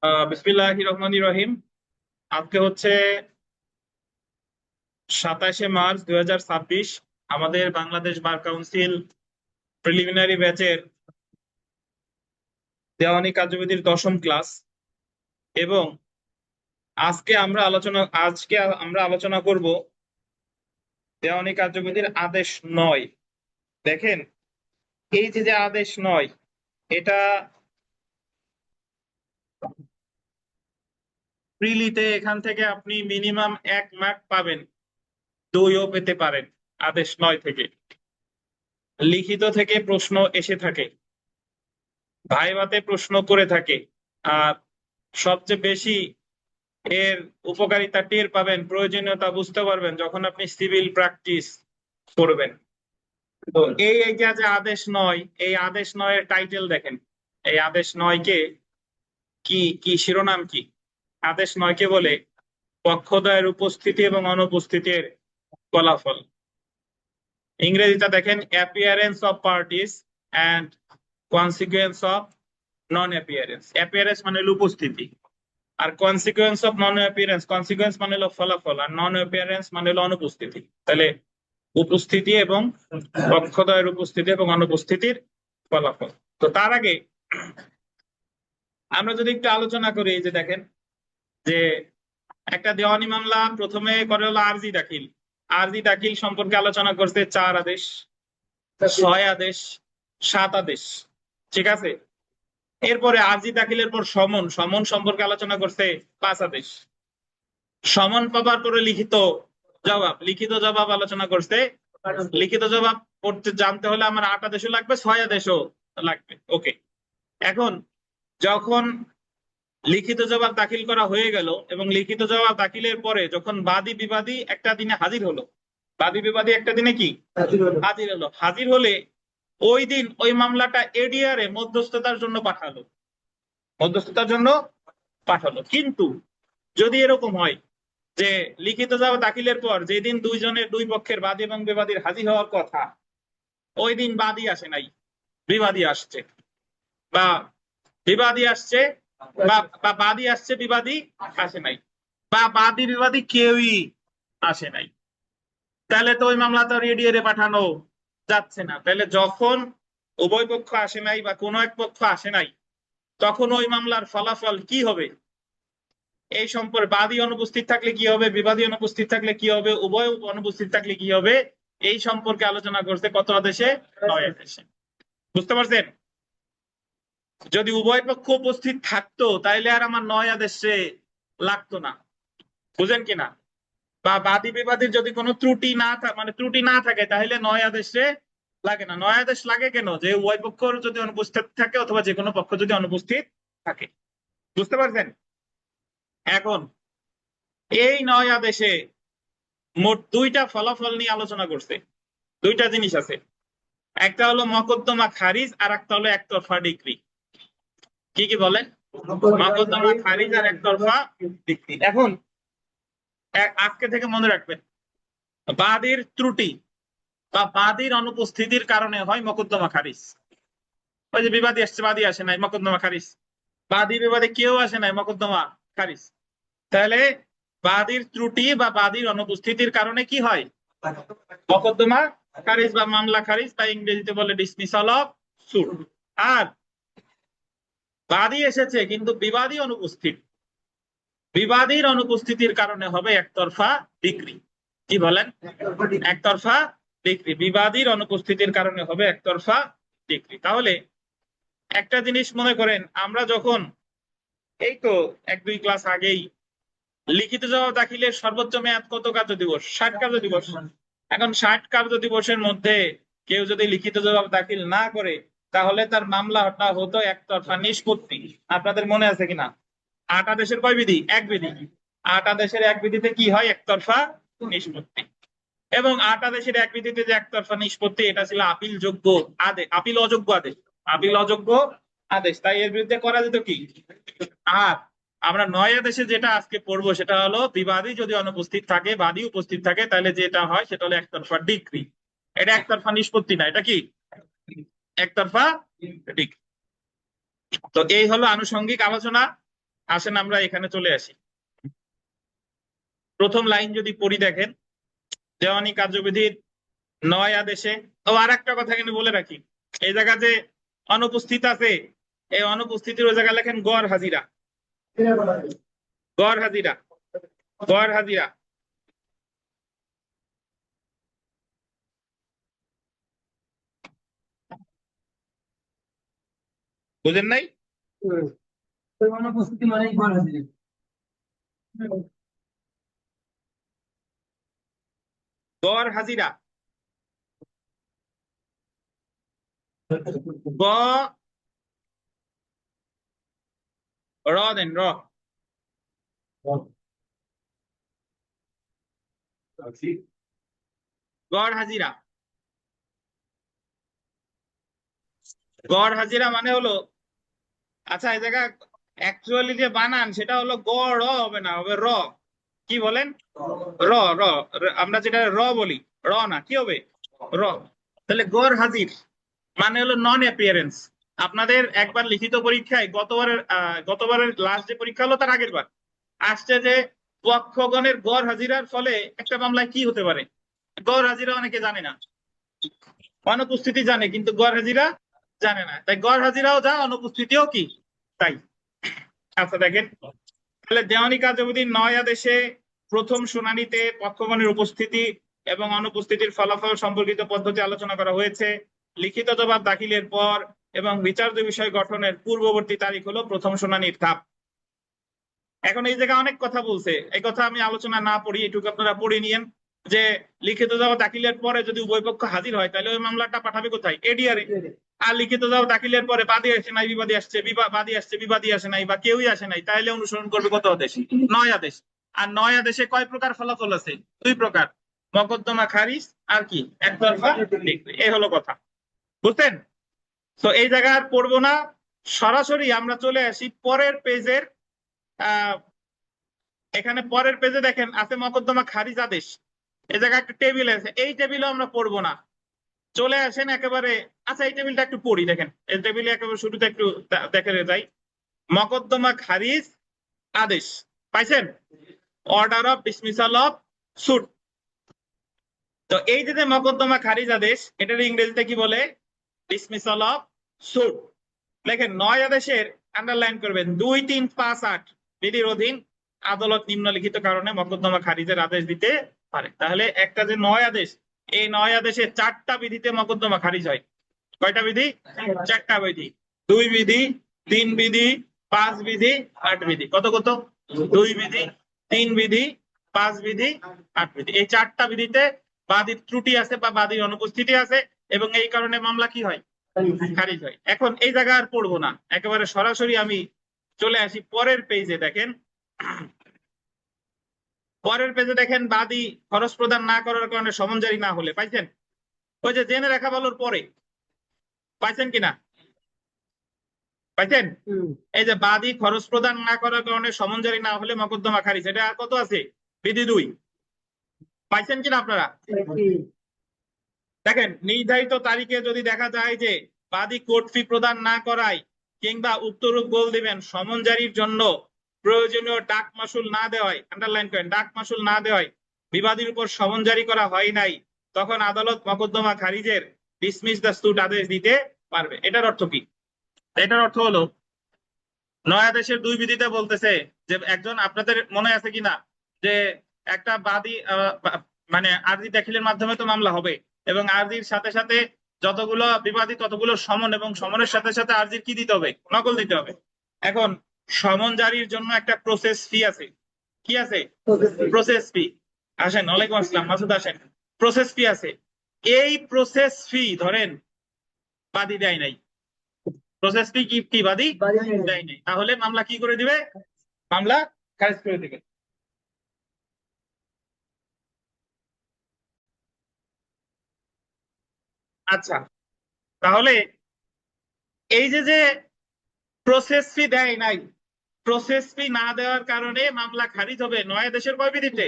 বিসমিল্লাহির রহমানির রহিম। আজকে হচ্ছে 27শে মার্চ 2026। আমাদের বাংলাদেশ বার কাউন্সিল প্রিলিমিনারি ব্যাচের দেওয়ানি কার্যবিধির 10ম ক্লাস। এবং আজকে আমরা আলোচনা করব দেওয়ানি কার্যবিধির আদেশ 9। দেখেন, এই যে আদেশ 9, এটা প্রিলিতে এখান থেকে আপনি মিনিমাম 1 মার্ক পাবেন, 2ও পেতে পারেন। আদেশ 9 থেকে লিখিত থেকে প্রশ্ন এসে থাকে, ভাইভাতে প্রশ্ন করে থাকে। আর সবচেয়ে বেশি এর উপকারিতা টের পাবেন, প্রয়োজনীয়তা বুঝতে পারবেন যখন আপনি সিভিল প্র্যাকটিস করবেন। তো এই যে আদেশ 9, এই আদেশ 9 এর টাইটেল দেখেন। এই আদেশ 9 কে কি কি শিরোনাম কি? আদেশ 9 কে বলে পক্ষদ্বয়ের উপস্থিতি এবং অনুপস্থিতির ফলাফল। ইংরেজিটা দেখেন, appearance of parties and consequence of non appearance. Appearance মানে হলো উপস্থিতি, আর consequence of non appearance, consequence মানে হলো ফলাফল, আর নন অ্যাপিয়ারেন্স মানে হলো অনুপস্থিতি। তাহলে উপস্থিতি এবং পক্ষদ্বয়ের উপস্থিতি এবং অনুপস্থিতির ফলাফল। তো তার আগে আমরা যদি একটু আলোচনা করি, এই যে দেখেন যে একটা দেওয়ানি মামলা প্রথমে করে হলো আরজি দাখিল। আরজি দাখিল সম্পর্কে আলোচনা করছে 4 আদেশ, 6 আদেশ, 7 আদেশ। ঠিক আছে। এরপরে আরজি দাখিলের পর সমন, সমন সম্পর্কে আলোচনা করছে 5 আদেশ। সমন পাবার পরে লিখিত জবাব, লিখিত জবাব আলোচনা করছে। লিখিত জবাব পড়তে জানতে হলে আমার 8 আদেশও লাগবে, 6 আদেশও লাগবে। ওকে। এখন যখন লিখিত জবাব দাখিল করা হয়ে গেল এবং লিখিত জবাব দাখিলের পরে যখন বাদী বিবাদী একটা দিনে হাজির হলো, বাদী বিবাদী একটা দিনে কি হাজির হলো, হাজির হলে ওই দিন ওই মামলাটা এডিআর এ মধ্যস্থতার জন্য পাঠালো, মধ্যস্থতার জন্য পাঠালো। কিন্তু যদি এরকম হয় যে লিখিত জবাব দাখিলের পর যেদিন দুই পক্ষের বাদী এবং বিবাদীর হাজির হওয়ার কথা, ওই দিন বাদী আসে নাই, বিবাদী আসছে, বা বিবাদী আসছে, বা বাদী আসছে, বিবাদী আসে নাই, বা বাদী বিবাদী কেউই আসে নাই, তাহলে তো ওই মামলা তো এডিআরে পাঠানো যাচ্ছে না। তাহলে যখন উভয় পক্ষ আসে নাই বা কোনো এক পক্ষ আসে নাই, তখন ওই মামলার ফলাফল কি হবে, এই সম্পর্কে বাদী অনুপস্থিত থাকলে কি হবে, বিবাদী অনুপস্থিত থাকলে কি হবে, উভয় অনুপস্থিত থাকলে কি হবে, এই সম্পর্কে আলোচনা করছে কত আদেশে? 9 আদেশে। বুঝতে পারছেন? যদি উভয় পক্ষ উপস্থিত থাকতো তাইলে আর আমার 9 আদেশে লাগতো না। বুঝেন কিনা? বা বাদী বিবাদীর যদি কোনো ত্রুটি না মানে ত্রুটি না থাকে, তাহলে 9 আদেশে লাগে না। 9 আদেশ লাগে কেন? যে উভয় পক্ষ যদি অনুপস্থিত থাকে অথবা যে কোনো পক্ষ যদি অনুপস্থিত থাকে। বুঝতে পারছেন? এখন এই 9 আদেশে মোট 2টা ফলাফল নিয়ে আলোচনা করছে। 2টা জিনিস আছে, একটা হলো মকদ্দমা খারিজ আর একটা হলো একতরফা ডিক্রি। কি কি বলেন? মকদ্দমা খারিজ আর একতরফা ডিক্রি। এখন আজকে থেকে মনে রাখবেন, বাদীর ত্রুটি বা বাদীর অনুপস্থিতির কারণে হয় মকদ্দমা খারিজ। ওই যে বিবাদী আসছে, বাদী আসে নাই, মকদ্দমা খারিজ। বাদী বিবাদী কেউ আসে নাই, মকদ্দমা খারিজ। তাহলে বাদীর ত্রুটি বা বাদীর অনুপস্থিতির কারণে কি হয়? মকদ্দমা খারিজ বা মামলা খারিজ, বা ইংরেজিতে বলে ডিসমিসাল অফ সুট। আর বাদী এসেছে কিন্তু বিবাদী অনুপস্থিত, বিবাদীর অনুপস্থিতির কারণে হবে একতরফা ডিক্রি। কি বলেন? একতরফা ডিক্রি। বিবাদীর অনুপস্থিতির কারণে হবে একতরফা ডিক্রি। তাহলে একটা জিনিস মনে করেন, আমরা যখন এই তো 1-2 ক্লাস আগেই লিখিত জবাব দাখিলের সর্বোচ্চ মেয়াদ কত কার্য দিবস? 60 কার্য দিবস। এখন 60 কার্য দিবসের মধ্যে কেউ যদি লিখিত জবাব দাখিল না করে, তাহলে তার মামলাটা হতো একতরফা নিষ্পত্তি। আপনাদের মনে আছে কিনা? 8 আদেশের কয় বিধি? 1 বিধি। 8 আদেশের 1 বিধিতে কি হয়? একতরফা নিষ্পত্তি। এবং 8 আদেশের 1 বিধিতে যে একতরফা নিষ্পত্তি, এটা ছিল আপিল যোগ্য আদেশ, আপিল অযোগ্য আদেশ, আপিল অযোগ্য আদেশ। তাই এর বিরুদ্ধে করা যেত কি? আর আমরা 9 আদেশে যেটা আজকে পড়বো সেটা হলো বিবাদী যদি অনুপস্থিত থাকে, বাদী উপস্থিত থাকে, তাহলে যেটা হয় সেটা হলো একতরফা ডিক্রি। এটা একতরফা নিষ্পত্তি না, এটা কি? একতরফা ডিক্রি। তো এই হলো আনুষঙ্গিক আলোচনা। আসেন আমরা এখানে চলে আসি। প্রথম লাইন যদি পড়ি দেখেন, দেওয়ানি কার্যবিধির 9 আদেশে। ও আর একটা কথা এখানে বলে রাখি, এই জায়গা যে অনুপস্থিত আছে, এই অনুপস্থিতির ওই জায়গায় লেখেন গড় হাজিরা। গড় হাজিরা, গড় হাজিরা। বুঝেন নাই? অনুপস্থিতি মানে গড় হাজিরা। গড় হাজিরা, গ র দেন, র। গড় হাজিরা, গড় হাজিরা মানে হলো, আচ্ছা এই জায়গা অ্যাকচুয়ালি যে বানান সেটা হলো গ র হবে না, হবে র। কি বলেন? র র আমরা যেটা র বলি, র না, কি হবে? র। তাহলে গড় হাজির মানে হলো নন অ্যাপিয়ারেন্স। আপনাদের একবার লিখিত পরীক্ষায় গতবারের লাস্ট যে পরীক্ষা হলো তার আগের বার আসছে যে পক্ষগণের গড় হাজিরার ফলে একটা মামলায় কি হতে পারে। গড় হাজিরা অনেকে জানে না, অনুপস্থিতি জানে কিন্তু গড় হাজিরা জানে না, তাই গড় হাজিরাও যা, অনুপস্থিতিও কি তাই। আচ্ছা দেখেন, তাহলে দেওয়ানি কার্যবিধির 9 আদেশে প্রথম শুনানিতে পক্ষগণের উপস্থিতি এবং অনুপস্থিতির ফলাফল সম্পর্কিত পদ্ধতি আলোচনা করা হয়েছে। লিখিত জবাব দাখিলের পর এবং বিচার্য বিষয় গঠনের পূর্ববর্তী তারিখ হলো প্রথম শুনানির ধাপ। এখন এই জায়গায় অনেক কথা বলছে, এই কথা আমি আলোচনা না পড়ি, এটুকু আপনারা পড়ে নিয়েন যে লিখিত জবাব দাখিলের পরে যদি উভয় পক্ষ হাজির হয় তাহলে ওই মামলাটা পাঠাবে কোথায়? এডিআরে। আর লিখিত জবাব দাখিলের পরে বাদী আসে নাই, বিবাদী আসছে, বাদী আসছে, বিবাদী আসে নাই, বা কেউই আসে নাই, তাহলে অনুসরণ করবে কত আদেশ? 9 আদেশ। আর 9 আদেশে কয় প্রকার ফলাফল আছে? 2 প্রকার, মকদ্দমা খারিজ আর কি একতরফা ডিক্রি। এই হলো কথা, বুঝছেন? তো এই জায়গা আর পড়বো না, সরাসরি আমরা চলে আসি পরের পেজের। এখানে পরের পেজে দেখেন আছে মকদ্দমা খারিজ আদেশ। এই জায়গায় একটা টেবিল আছে, এই টেবিলও আমরা পড়বো না, চলে আসেন একেবারে। আচ্ছা এই টেবিলটা একটু পড়ি, দেখেন এই টেবিলে একেবারে শুরুতে একটু দেখে যাই। মকদ্দমা খারিজ আদেশ পাইছেন? Order of dismissal of suit. তো এই যে মকদ্দমা খারিজ আদেশ, এটার ইংরেজিতে কি বলে? Dismissal of suit. লেখেন 9 আদেশের আন্ডারলাইন করবেন 2, 3, 5, 8 বিধির অধীন আদালত নিম্নলিখিত কারণে মকদ্দমা খারিজের আদেশ দিতে পারে। তাহলে একটা যে 9 আদেশ, এই 9 আদেশে 4টা বিধিতে মকদ্দমা খারিজ হয়। কয়টা বিধি? 4টা বিধি। 2 বিধি, 3 বিধি, 5 বিধি, 8 বিধি। কত কত? 2 বিধি, 3 বিধি, 5 বিধি, 8 বিধি। এই 4টা বিধিতে বাদীর ত্রুটি আছে বা বাদীর অনুপস্থিতি আছে এবং এই কারণে মামলা কি হয়? খারিজ হয়। এখন এই জায়গা আর পড়বো না, একেবারে সরাসরি আমি চলে আসি পরের পেজে। দেখেন পরের পেজে দেখেন, বাদী খরচ প্রদান না করার কারণে সমন জারি না হলে, পাইছেন? ওই যে জেনে রাখা ভালোর পরে, পাইছেন কিনা? পাইছেন? এই যে বাদী খরচ প্রদান না করার কারণে সমন জারি না হলে মকদ্দমা খারিজ, এটা কত আছে? বিধি 2। পাইছেন কিনা আপনারা? দেখেন নির্ধারিত তারিখে যদি দেখা যায় যে বাদী কোর্ট ফি প্রদান না করায় কিংবা উক্তরূপ গোল দিবেন সমন জারির জন্য প্রয়োজনীয় ডাক মাসুল না দেওয়ায়, আন্ডারলাইন করেন, ডাক মাসুল না দেওয়ায় বিবাদীর উপর সমন জারি করা হয় নাই, তখন আদালত মকদ্দমা খারিজের ডিসমিস দ্য সুট আদেশ দিতে পারবে। এটার অর্থ কি? এটার অর্থ হলো 9 আদেশের 2 বিধিতে বলতেছে যে একজন, আপনাদের মনে আছে কিনা যে একটা বাদী মানে আরজি দাখিলের মাধ্যমে তো মামলা হবে এবং আরজির সাথে সাথে যতগুলো বিবাদী ততগুলো সমন, এবং সমনের সাথে সাথে আরজির কি দিতে হবে? নকল দিতে হবে। এখন সমন জারির জন্য একটা প্রসেস ফি আছে। কি আছে? প্রসেস ফি। আসেন, ওয়ালাইকুম আসসালাম, মাসুদ আসেন। প্রসেস ফি আছে। এই প্রসেস ফি ধরেন বাদী দেয় নাই, প্রসেস ফি কি বাদী দেয় নাই, তাহলে মামলা কি করে দিবে? মামলা খারিজ করে দিবে। আচ্ছা, তাহলে এই যে প্রসেস ফি দেয় নাই, প্রসেস ফি না দেওয়ার কারণে মামলা খারিজ হবে 9 আদেশের কয় বিধিতে?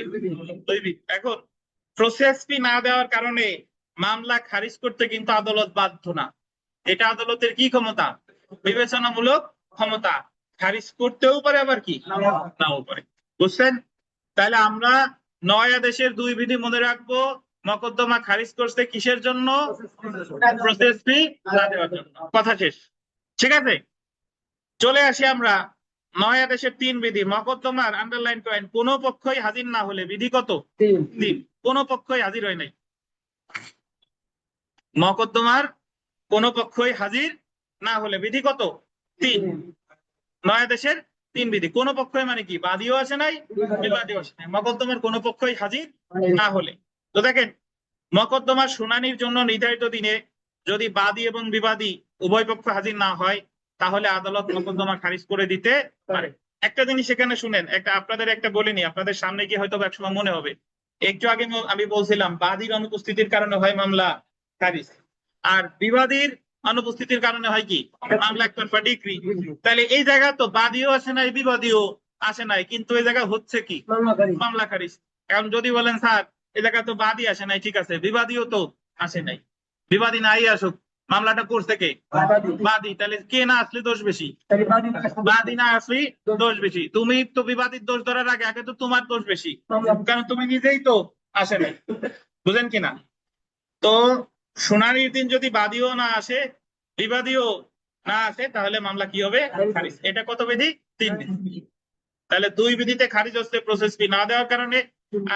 2 বিধি। এখন প্রসেস ফি না দেওয়ার কারণে মামলা খারিজ করতে কিন্তু আদালত বাধ্য না। এটা আদালতের কি ক্ষমতা? বিবেচনামূলক ক্ষমতা। খারিজ করতেও পারে, আবার কি নাও পারে। বুঝছেন? তাহলে আমরা 9 আদেশের 2 বিধি মনে রাখবো। মকদ্দমা খারিজ করছে কিসের জন্য? প্রসেস ফি না দেওয়ার জন্য। কথা শেষ। ঠিক আছে, চলে আসি আমরা 9 আদেশের 3 বিধি। মকদ্দমার আন্ডারলাইন করেন, কোন পক্ষই হাজির না হলে বিধি কত? 3। কোন পক্ষই হাজির হয় নাই। মকদ্দমার কোন পক্ষই হাজির না হলে বিধি কত? 3। 9 আদেশের 3 বিধি। কোন পক্ষই মানে কি? বাদীও আসে নাই, বিবাদীও আসে নাই। মকদ্দমার কোন পক্ষই হাজির না হলে। তো দেখেন, মকদ্দমার শুনানির জন্য নির্ধারিত দিনে যদি বাদী এবং বিবাদী উভয় পক্ষ হাজির না হয়, তাহলে আদালত মকদ্দমা খারিজ করে দিতে পারে। একটা জিনিস এখানে শুনেন, আপনাদের একটা বলিনি, আপনাদের সামনে গিয়ে হয়তো একসময় মনে হবে। একটু আগে আমি বলছিলাম বাদীর অনুপস্থিতির কারণে হয় মামলা খারিজ, আর বিবাদীর অনুপস্থিতির কারণে হয় কি? মামলা একতরফা ডিক্রি। তাহলে এই জায়গা তো বাদীও আসে নাই, বিবাদীও আসে নাই, কিন্তু এই জায়গা হচ্ছে কি? মামলা খারিজ। এখন যদি বলেন স্যার এই জায়গা তো বাদী আসে নাই, ঠিক আছে, বিবাদীও তো আসে নাই। বিবাদী নাই আসুক, মামলাটা করছে কে? বাদী। তাহলে কে না আসলে দোষ বেশি? বাদী না আসলে দোষ বেশি। তুমি তো বিবাদীর দোষ ধরার আগে আগে তো তোমার দোষ বেশি, কারণ তুমি নিজেই তো আসে নাই। বুঝেন কিনা? তো শুনানির দিন যদি বাদীও না আসে, বিবাদীও না আসে, তাহলে মামলা কি হবে? খারিজ। এটা কত বিধি? 3 বিধি। তাহলে 2 বিধিতে খারিজ হচ্ছে প্রসেস ফি না দেওয়ার কারণে,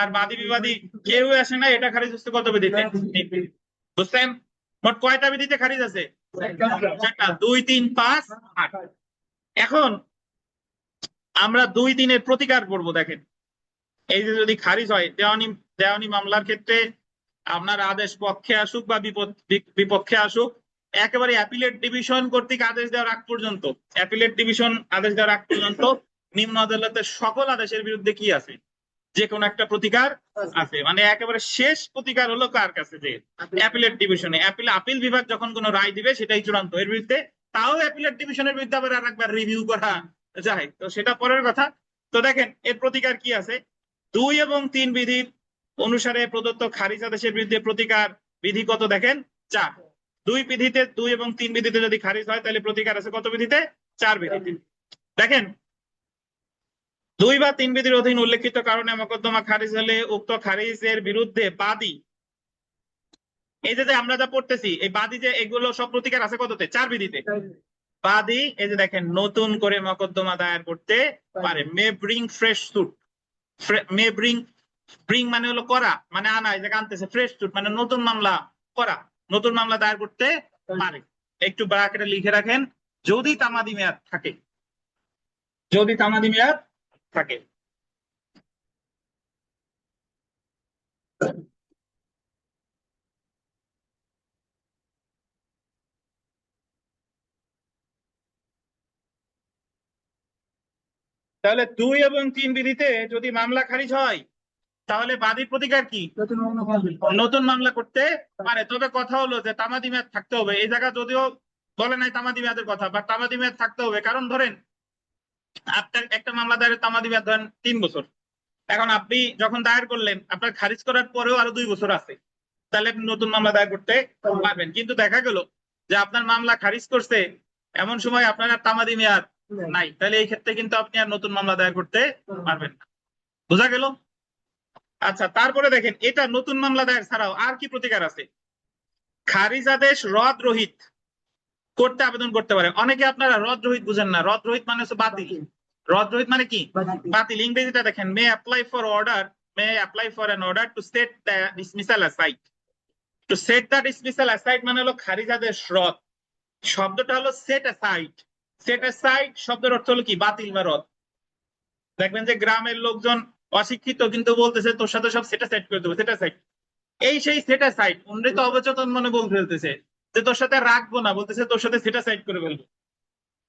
আর বাদী বিবাদী কেউ আসে না, এটা খারিজ হচ্ছে কত বিধিতে? 3 বিধি। বুঝছেন? মোট কয়টা বিধিতে খারিজ আছে? 4টা। 2, 3, 5, 8। এখন আমরা 2, 3 প্রতিকার করব। দেখেন, এই যে যদি খারিজ হয়, দেওয়ানি মামলার ক্ষেত্রে আপনার আদেশ পক্ষে আসুক বা বিপক্ষে আসুক, একেবারে অ্যাপিলেট ডিভিশন কর্তৃক আদেশ দেওয়ার আগ পর্যন্ত, অ্যাপিলেট ডিভিশন আদেশ দেওয়ার আগ পর্যন্ত নিম্ন আদালতের সকল আদেশের বিরুদ্ধে কি আছে? যে কোনো একটা প্রতিকার আছে। মানে একেবারে শেষ প্রতিকার হলো কার কাছে? যে অ্যাপিলেট ডিভিশনে। আপিল বিভাগ যখন কোনো রায় দিবে সেটাই চূড়ান্ত। এর বিরুদ্ধে তাও অ্যাপিলেট ডিভিশনের বিরুদ্ধে আবার আরেকবার রিভিউ করা যায়, তো সেটা পরের কথা। তো দেখেন এর প্রতিকার কি আছে। 2 এবং 3 বিধির অনুসারে প্রদত্ত খারিজ আদেশের বিরুদ্ধে প্রতিকার বিধি কত? দেখেন 4। 2 বিধিতে, 2 এবং 3 বিধিতে যদি খারিজ হয়, তাহলে প্রতিকার আছে কত বিধিতে? 4 বিধিতে। দেখেন, 2 বা 3 বিধির অধীন উল্লেখিত কারণে মকদ্দমা খারিজ হলে উক্ত খারিজের বিরুদ্ধে বাদী, এই যে আমরা যা পড়তেছি, এই বাদী যে এগুলো সব প্রতিকার আছে কততে? 4 বিধিতে। বাদী এই যে দেখেন নতুন করে মকদ্দমা দায়ের করতে পারে। মে ব্রিং ফ্রেশ সুট। মে ব্রিং মানে হলো করা, মানে আনা, এই যে আনতেছে। ফ্রেশ সুট মানে নতুন মামলা করা, নতুন মামলা দায়ের করতে পারে। একটু ব্র্যাকেটে লিখে রাখেন, যদি তামাদি মেয়াদ থাকে। যদি তামাদি মেয়াদ থাকে। তাহলে 2 এবং 3 বিধিতে যদি মামলা খারিজ হয়, তাহলে বাদীর প্রতিকার কি? নতুন মামলা করতে পারে। তবে কথা হলো যে তামাদি মেয়াদ থাকতে হবে। এই জায়গা যদিও বলে নাই তামাদি মেয়াদের কথা, বাট তামাদি মেয়াদ থাকতে হবে। কারণ ধরেন আপনার একটা মামলা দায়ের তামাদি মেয়াদ ধরেন 3 বছর। এখন আপনি যখন দায়ের করলেন, আপনার খারিজ করার পরেও আরো 2 বছর আছে, তাহলে আপনি নতুন মামলা দায়ের করতে পারবেন। কিন্তু দেখা গেল যে আপনার মামলা খারিজ করছে, এমন সময় আপনার আর তামাদি মেয়াদ নাই, তাহলে এই ক্ষেত্রে কিন্তু আপনি আর নতুন মামলা দায়ের করতে পারবেন না। বোঝা গেল? আচ্ছা, তারপরে দেখেন, এটা নতুন মামলা দায়ের ছাড়াও আর কি প্রতিকার আছে? খারিজ আদেশ রদ রহিত করতে আবেদন করতে পারে। অনেকে আপনারা রদ রহিত বুঝেন না। রদ রহিত মানে হচ্ছে বাতিল। রদ রহিত মানে কি? বাতিল। ইংরেজিটা দেখেন, may apply for order, may apply for an order to set the dismissal aside. To set the dismissal aside মানে হলো খারিজ আদেশ রদ। শব্দটা হলো সেট অ্যাসাইড। সেট অ্যাসাইড শব্দের অর্থ হলো কি? বাতিল বা রদ। দেখবেন যে গ্রামের লোকজন অশিক্ষিত, কিন্তু বলতেছে তোর সাথে সব সেট অ্যাসাইড করে দেবো, সেট অ্যাসাইড। এই সেই সেট অ্যাসাইড। উনি তো অবচেতন মনে বল ফেলতেছে যে তোর সাথে রাখবো না, বলতেছে তোর সাথে সেট অ্যাসাইড করে ফেলবো।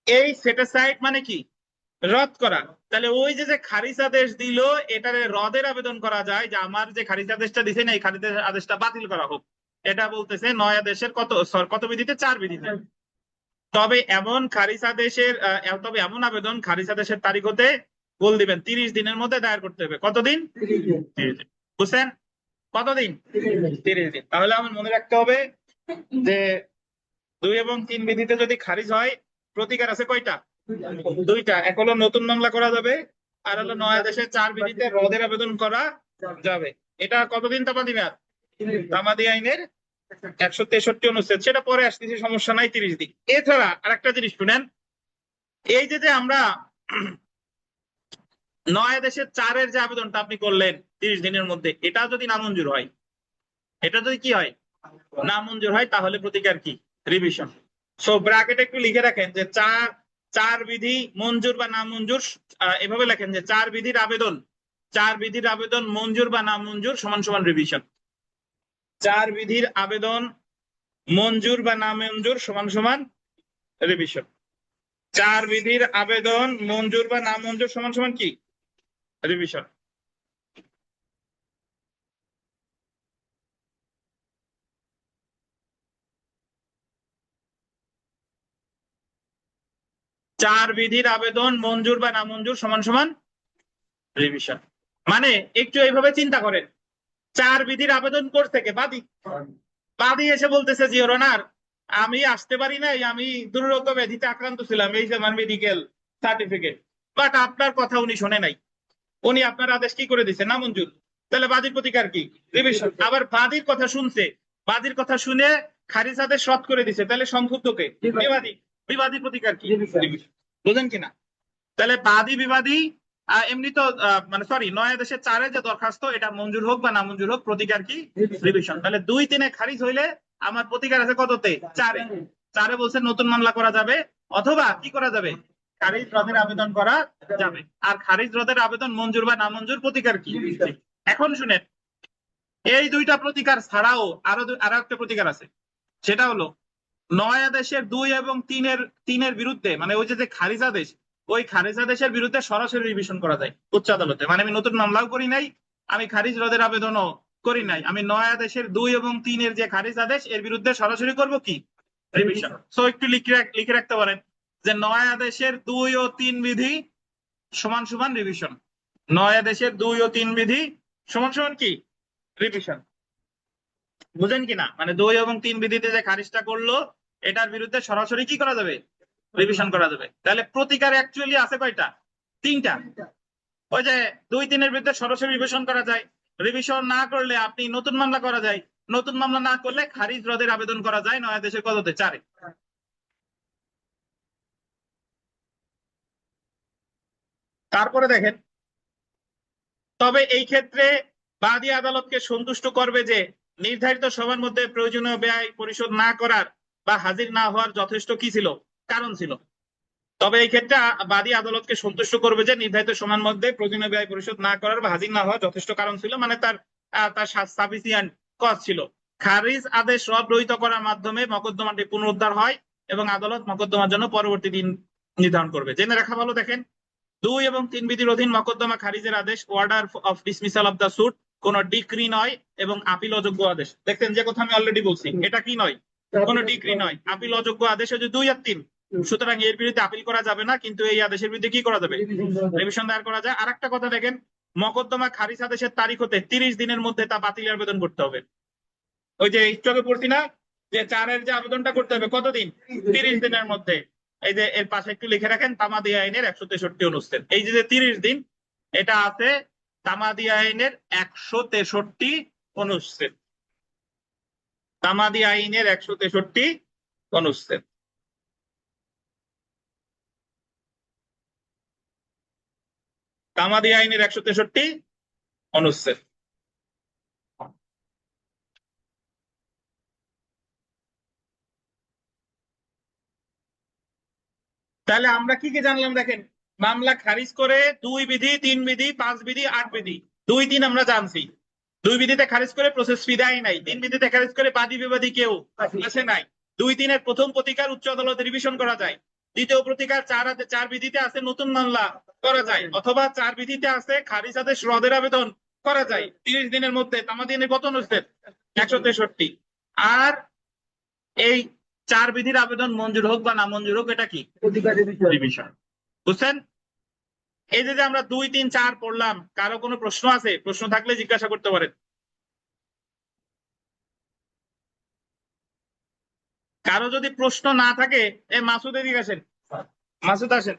এই সেট অ্যাসাইড মানে কি? রদ করা। তাহলে ওই যে খারিজ আদেশ দিল, এটারে রদের আবেদন করা যায়, যে আমার যে খারিজ আদেশটা দিছে না, এই খারিজ আদেশটা বাতিল করা হোক। এটা বলতেছে 9 আদেশের কত বিধিতে? 4 বিধিতে। তবে এমন খারিজ আদেশের তবে এমন আবেদন খারিজ আদেশের তারিখ হতে বল দিবেন 30 দিনের মধ্যে দায়ের করতে হবে। কতদিন? 30 দিন। বুঝছেন? কতদিন? 30 দিন। তাহলে আমার মনে রাখতে হবে যে 2 এবং 3 বিধিতে যদি খারিজ হয়, প্রতিকার আছে কয়টা? দুইটা, এক হলো নতুন মামলা করা যাবে, আর হলো নয় আদেশের 4 বিধিতে রদের আবেদন করা যাবে। এটা কতদিন তামাদি মেয়াদ? তামাদি আইনের 163 অনুচ্ছেদ, সেটা পরে আসতেছে, সমস্যা নাই, 30 দিন। এছাড়া আরেকটা জিনিস শুনেন, এই যে আমরা 9 আদেশের 4-এর যে আবেদনটা আপনি করলেন 30 দিনের মধ্যে, এটা যদি নামঞ্জুর হয়, এটা যদি কি হয়, নামঞ্জুর হয়, তাহলে প্রতিকার কি? রিভিশন। সো ব্র্যাকেটে একটু লিখে রাখেন যে চার বিধি মঞ্জুর বা নামঞ্জুর, এভাবে লেখেন যে 4 বিধির আবেদন মঞ্জুর বা নামঞ্জুর সমান সমান রিভিশন। 4 বিধির আবেদন মঞ্জুর বা নামঞ্জুর সমান সমান রিভিশন। 4 বিধির আবেদন মঞ্জুর বা নামঞ্জুর সমান সমান কি? রিভিশন। চার বিধির আবেদন মঞ্জুর বা নামঞ্জুর সমান সমান রিভিশন। মানে একটু এইভাবে চিন্তা করেন, 4 বিধির আবেদন করছে কে? বাদী। বাদী এসে বলতেছে জি ইওর অনার, আমি আসতে পারি নাই, আমি দুর্রোগ ব্যাধিতে আক্রান্ত ছিলাম, এই যে আমার মেডিকেল সার্টিফিকেট, বাট আপনার কথা উনি শোনে নাই, উনি আপনার আদেশ কি করে দিছে? নামঞ্জুর। তাহলে বাদীর প্রতিকার কি? রিভিশন। আবার বাদীর কথা শুনছে, বাদীর কথা শুনে খারিজ আদেশ রদ করে দিছে, তাহলে সংক্ষুব্ধ কে? বিবাদী। বিবাদীর প্রতিকার কি? রিভিশন। বুঝেন কিনা? তাহলে বাদী বিবাদী এমনি তো মানে সরি, 9 আদেশের 4-এ যে দরখাস্ত, এটা মঞ্জুর হোক বা নামঞ্জুর হোক, প্রতিকার কি? রিভিশন। তাহলে 2-3-এ খারিজ হইলে আমার প্রতিকার আছে কততে? 4-এ। 4-এ বলছে নতুন মামলা করা যাবে, অথবা কি করা যাবে? খারিজ রদের আবেদন করা যাবে। আর খারিজ রদের আবেদন মঞ্জুর বা নামঞ্জুর, প্রতিকার কি? এখন শুনেন, এই দুইটা প্রতিকার ছাড়াও আরো একটা প্রতিকার আছে, সেটা হলো 9 আদেশের 2 এবং 3-এর বিরুদ্ধে, মানে ওই যে খারিজ আদেশ, ওই খারিজ আদেশের বিরুদ্ধে সরাসরি রিভিশন করা যায় উচ্চ আদালতে। মানে আমি নতুন মামলাও করি নাই, আমি খারিজ রদের আবেদনও করি নাই, আমি 9 আদেশের 2 এবং 3-এর যে খারিজ আদেশ, এর বিরুদ্ধে সরাসরি করব কি? রিভিশন। সো একটু লিখে রাখতে পারেন যে 9 আদেশের 2 ও 3 বিধি সমান সমান রিভিশন। 9 আদেশের 2 ও 3 বিধি সমান সমান কি? রিভিশন। বুঝেন কিনা? মানে 2 এবং 3 বিধিতে যে খারিজটা করলো, এটার বিরুদ্ধে সরাসরি কি করা যাবে? রিভিশন করা যাবে। তাহলে প্রতিকার অ্যাকচুয়ালি আছে কয়টা? 3টা। ওই যে 2-3-এর বিরুদ্ধে সরাসরি রিভিশন করা যায়, রিভিশন না করলে আপনি নতুন মামলা করা যায়, নতুন মামলা না করলে খারিজ রদের আবেদন করা যায় 9 আদেশের কততে? 4-এ। তারপরে দেখেন, তবে এই ক্ষেত্রে বাদী আদালতকে সন্তুষ্ট করবে যে নির্ধারিত সময়ের মধ্যে প্রয়োজনীয় ব্যয় পরিশোধ না করার বা হাজির না হওয়ার যথেষ্ট কি ছিল? কারণ ছিল। তবে এই ক্ষেত্রে বাদী আদালতকে সন্তুষ্ট করবে যে নির্ধারিত সময়ের মধ্যে প্রয়োজনীয় ব্যয় পরিশোধ না করার বা হাজির না হওয়ার যথেষ্ট কারণ ছিল, মানে তার সাফিসিয়েন্ট কজ ছিল। খারিজ আদেশ রদ রহিত করার মাধ্যমে মকদ্দমাটি পুনরুদ্ধার হয় এবং আদালত মকদ্দমার জন্য পরবর্তী দিন নির্ধারণ করবে। জেনে রাখা ভালো। দেখেন, 2 এবং 3 বিধির অধীন মকদ্দমা খারিজের আদেশ, order of dismissal of the suit, কোন ডিক্রি নয় এবং আপিল অযোগ্য আদেশ। দেখতেন যে কথা আমি অলরেডি বলছি, এটা কি নয়? কোন ডিক্রি নয়, আপিল অযোগ্য আদেশ হচ্ছে 2 আর 3। সুতরাং এর বিরুদ্ধে আপিল করা যাবে না, কিন্তু এই আদেশের বিরুদ্ধে কি করা যাবে? রিভিশন দায়ের করা যায়। আর একটা কথা দেখেন, মকদ্দমা খারিজ আদেশের তারিখ হতে 30 দিনের মধ্যে তা বাতিলের আবেদন করতে হবে। ওই যে একটু আগে পড়ছি না যে 4-এর যে আবেদনটা করতে হবে কতদিন? 30 দিনের মধ্যে। এই যে এর পাশে একটু লিখে রাখেন, তামাদি আইনের 163 অনুচ্ছেদ, এই যে 30 দিন, এটা আছে তামাদি আইনের 163 অনুচ্ছেদ। তামাদি আইনের 163 অনুচ্ছেদ। তামাদি আইনের 163 অনুচ্ছেদ। তাহলে আমরা কি কি জানলাম? দেখেন, মামলা খারিজ করে 2 বিধি, 3 বিধি, 5 বিধি, 8 বিধি, 2-3 আমরা জানছি। 2 বিধিতে খারিজ করে প্রসেস ফি দেয় নাই, 3 বিধিতে খারিজ করে বাদী বিবাদী কেউ আসে নাই। 2-3-এর প্রথম প্রতিকার উচ্চ আদালতে রিভিশন করা যায়। দ্বিতীয় প্রতিকার 4 বিধিতে আছে নতুন মামলা করা যায়, অথবা 4 বিধিতে আছে খারিজ আদেশ রদের আবেদন করা যায় 30 দিনের মধ্যে। তামাদি আইনের কত অনুচ্ছেদ? 163। আর এই 4 বিধির আবেদন মঞ্জুর হোক বা না মঞ্জুর হোক, এটা কি? রিভিশন। বুঝছেন? এই যে আমরা 2-3-4 পড়লাম, কারো কোনো প্রশ্ন আছে? প্রশ্ন থাকলে জিজ্ঞাসা করতে পারেন। কারো যদি প্রশ্ন না থাকে, মাসুদ এদিকে আসেন। মাসুদ আসেন,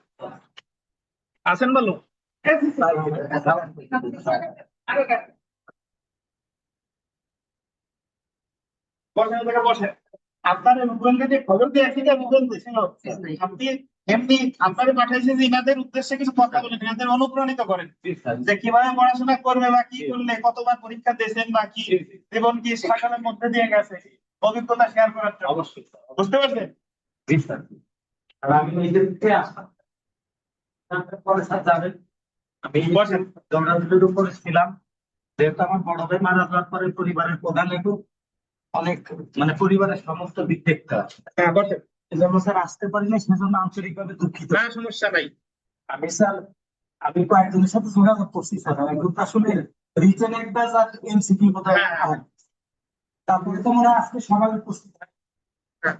আসেন বলো। বসেন থেকে বসেন। আপনার মুঘলকে যে খবর দিয়ে আসলে মুঘল ছিল, আপনি এমনি আপনারে পাঠাইছে যে ইনাদের উদ্দেশ্যে কিছু কথা বলেন, ইনাদের অনুপ্রাণিত করেন যে কিভাবে পড়াশোনা করবে বা কি করলে কতবার পরীক্ষা দিয়েছেন বা কি জীবন কি স্ট্রাগলের মধ্যে দিয়ে গেছে, অভিজ্ঞতা শেয়ার করার জন্য। অবশ্যই বুঝতে পারছেন? জি স্যার। আর আমি নিজের থেকে আসলাম, পরে স্যার যাবেন। আমি বসেন দৌড়াদৌড়ির উপরে ছিলাম, যেহেতু আমার বড় ভাই মারা যাওয়ার পরে পরিবারের প্রধান একটু অনেক মানে পরিবারের সমস্ত দিক দেখতে হয়। হ্যাঁ বসেন। এই জন্য স্যার আসতে পারি না, সেজন্য আন্তরিকভাবে দুঃখিত। না সমস্যা নাই। আমি স্যার আমি কয়েকজনের সাথে যোগাযোগ করছি স্যার, এখন তো আসলে রিটেন একটা আর এমসিকিউ কোথায় হয়। তারপরে তো মনে হয় আজকে সবাই উপস্থিত হয়।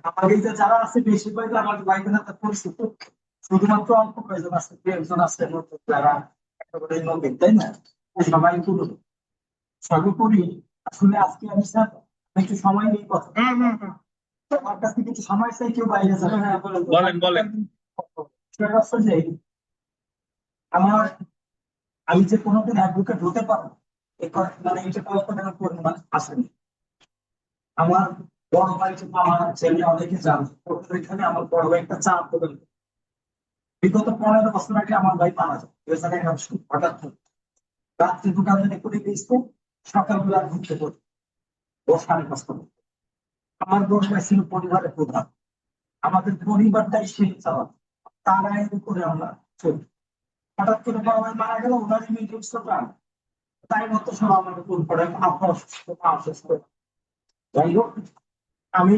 আমার এই যে যারা আছে বেশিরভাগ আমার বাইকের হাতে পরিচিত, শুধুমাত্র অল্প কয়েকজন আছে, দু একজন আছে নতুন যারা একেবারে নতুন, তাই না? সবাই পুরনো। সর্বোপরি আসলে আজকে আমি স্যার একটু সময় নিয়ে কথা আমার কাছ থেকে কিছু সময় চাই, কেউ বাইরে যাবে। হ্যাঁ বলেন বলেন। সেটা হচ্ছে যে আমার আমি যে কোনোদিন অ্যাডভোকেট হতে পারবো মানে এটা কল্পনা করে মানে আসেনি। আমার বড় ভাই আমার ছেলে অনেকে জানে, এখানে আমার বড় ভাই একটা চা দোকান। বিগত 15 বছর আগে আমার ভাই মারা যায় 2011 সালে হঠাৎ করে। রাত্রে দোকান থেকে করে গেছিল, সকালবেলা ঘুরতে পড়ি ও 5:30 আমার বড় ভাই ছিল পরিবারের প্রধান, আমাদের পরিবারটাই সেই চাওয়া, তার আয়ের করে আমরা চলি। হঠাৎ করে বড় ভাই মারা গেল, ওনার ইমিডিয়েট প্রাণ, তাই মতো সব আমাকে ফোন করে আব্বা অসুস্থ, মা অসুস্থ। যাই হোক, আমি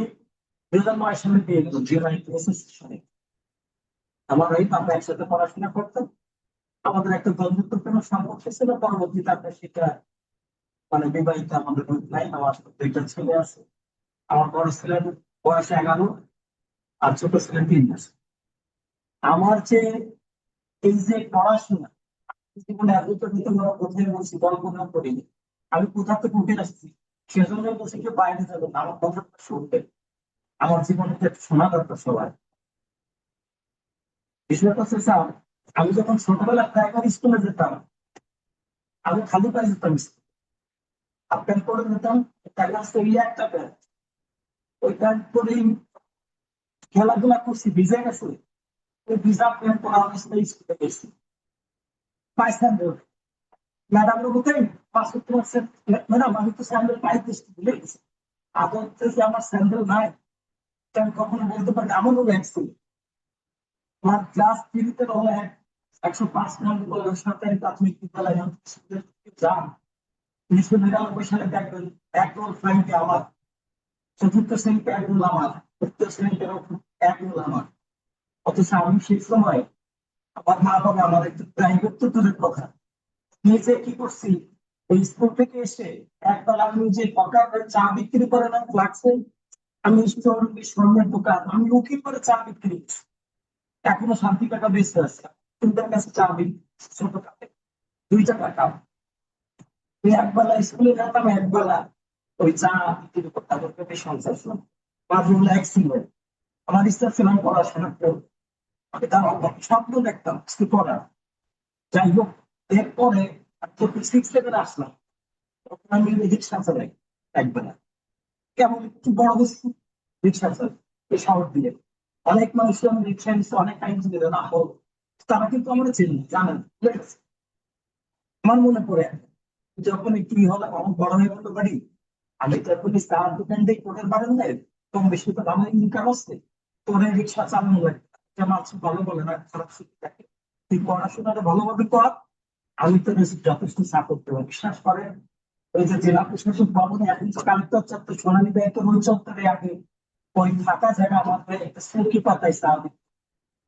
2009 সালে বিয়ে গেলাম জিএনআই। আমার এই আমরা একসাথে পড়াশোনা করতাম, আমাদের একটা বন্ধুত্বপূর্ণ সম্পর্ক ছিল। পরবর্তীতে আমরা সেটা মানে বিবাহিত আমাদের নাই, আমার 2টা ছেলে আছে। আমার বড় ছেলের বয়স 11 আর ছোট ছেলের 3 মাস। আমার যে এই যে পড়াশোনা জীবনে এত নিতে কোথায় বলছি কল্পনা করিনি। আমি কোথা থেকে উঠে আসছি সেজন্য বলছি কেউ বাইরে যাবে না, আমার কথাটা শুনবে। আমার জীবনে শোনা দরকার সবাই। বিষয়টা হচ্ছে স্যার, আমি যখন ছোটবেলা প্রাইমারি স্কুলে যেতাম, আমি খালি পায়ে যেতাম স্কুলে। হাফ প্যান্ট পরে যেতাম, তার কাছ থেকে একটা প্যান্ট, ওই প্যান্ট পরেই খেলাধুলা করছি, ভিজে গেছে। ওই ভিজা প্যান্ট পরা অবস্থায় স্কুলে গেছি, পায়ে স্যান্ডেল। ম্যাডাম বলতে পাঁচ তোমার ম্যাডাম আমি তো স্যান্ডেল পায়ে দিচ্ছি ভুলে গেছি। আদর থেকে আমার স্যান্ডেল নাই, এটা আমি কখনো বলতে পারি এমনও লাগছিল। আমার ক্লাস 3-তে হলে 105 নম্বর সরকারি প্রাথমিক বিদ্যালয়ে যান। 1999 সালে দেখবেন এক রোল ফ্লাইটে আমার, চতুর্থ শ্রেণীতে এক রোল আমার, তৃতীয় শ্রেণীতে এক রোল আমার। অথচ আমি সেই সময় আমার মা বাবা আমার একটু প্রাইভেট তো দূরের কথা, নিজে কি করছি ওই স্কুল থেকে এসে একবেলা আমি যে দোকানে চা বিক্রি করে না ফ্লাক্সে, আমি স্বর্ণের দোকান আমি উকিল করে চা বিক্রি করছি। এখনো শান্তি টাকা বেঁচে আছে, তিনটার কাছে চা বিক্রি ছোট কাপে 2 টাকা। ওই একবেলা স্কুলে যেতাম, একবেলা ওই চা বিক্রি করতাম, বেশ সংসার ছিল। বাথরুম লাইক ছিল, আমার ইচ্ছা ছিল আমি পড়াশোনা করবো, আমি তার স্বপ্ন দেখতাম কিছু করার। যাই হোক, এরপরে 6-7 আসলাম, তখন আমি রিক্সা চালাই একবেলা, কেমন একটু বড় বস্তু রিক্সা চালাই এই শহর দিয়ে। অনেক মানুষ আমি রিক্সা নিচ্ছে, অনেক টাইম ছিল না হোক, তারা কিন্তু আমরা চিনি জানেন। ঠিক আছে? আমার মনে পড়ে যখন একটু হলো আমার বড় হয়ে গেল বাড়ি, আমি তো এখন চার দোকান দিয়ে কোটের বাড়েন নাই, কম বেশি তো ভালো ইনকাম আছে, তোর রিক্সা চালানো লাগে। মানুষ ভালো বলে না, খারাপ শিখে থাকে। তুই পড়াশোনাটা ভালোভাবে কর, আমি তো যথেষ্ট সাপোর্ট দেবো, বিশ্বাস করেন। ওই যে জেলা প্রশাসক ভবনে এখন তো কালেক্টর চত্বর সোনালী ব্যাংক ওই চত্বরে আগে ওই ফাঁকা জায়গা আমাদের একটা সরকি পাতাইছে, আমি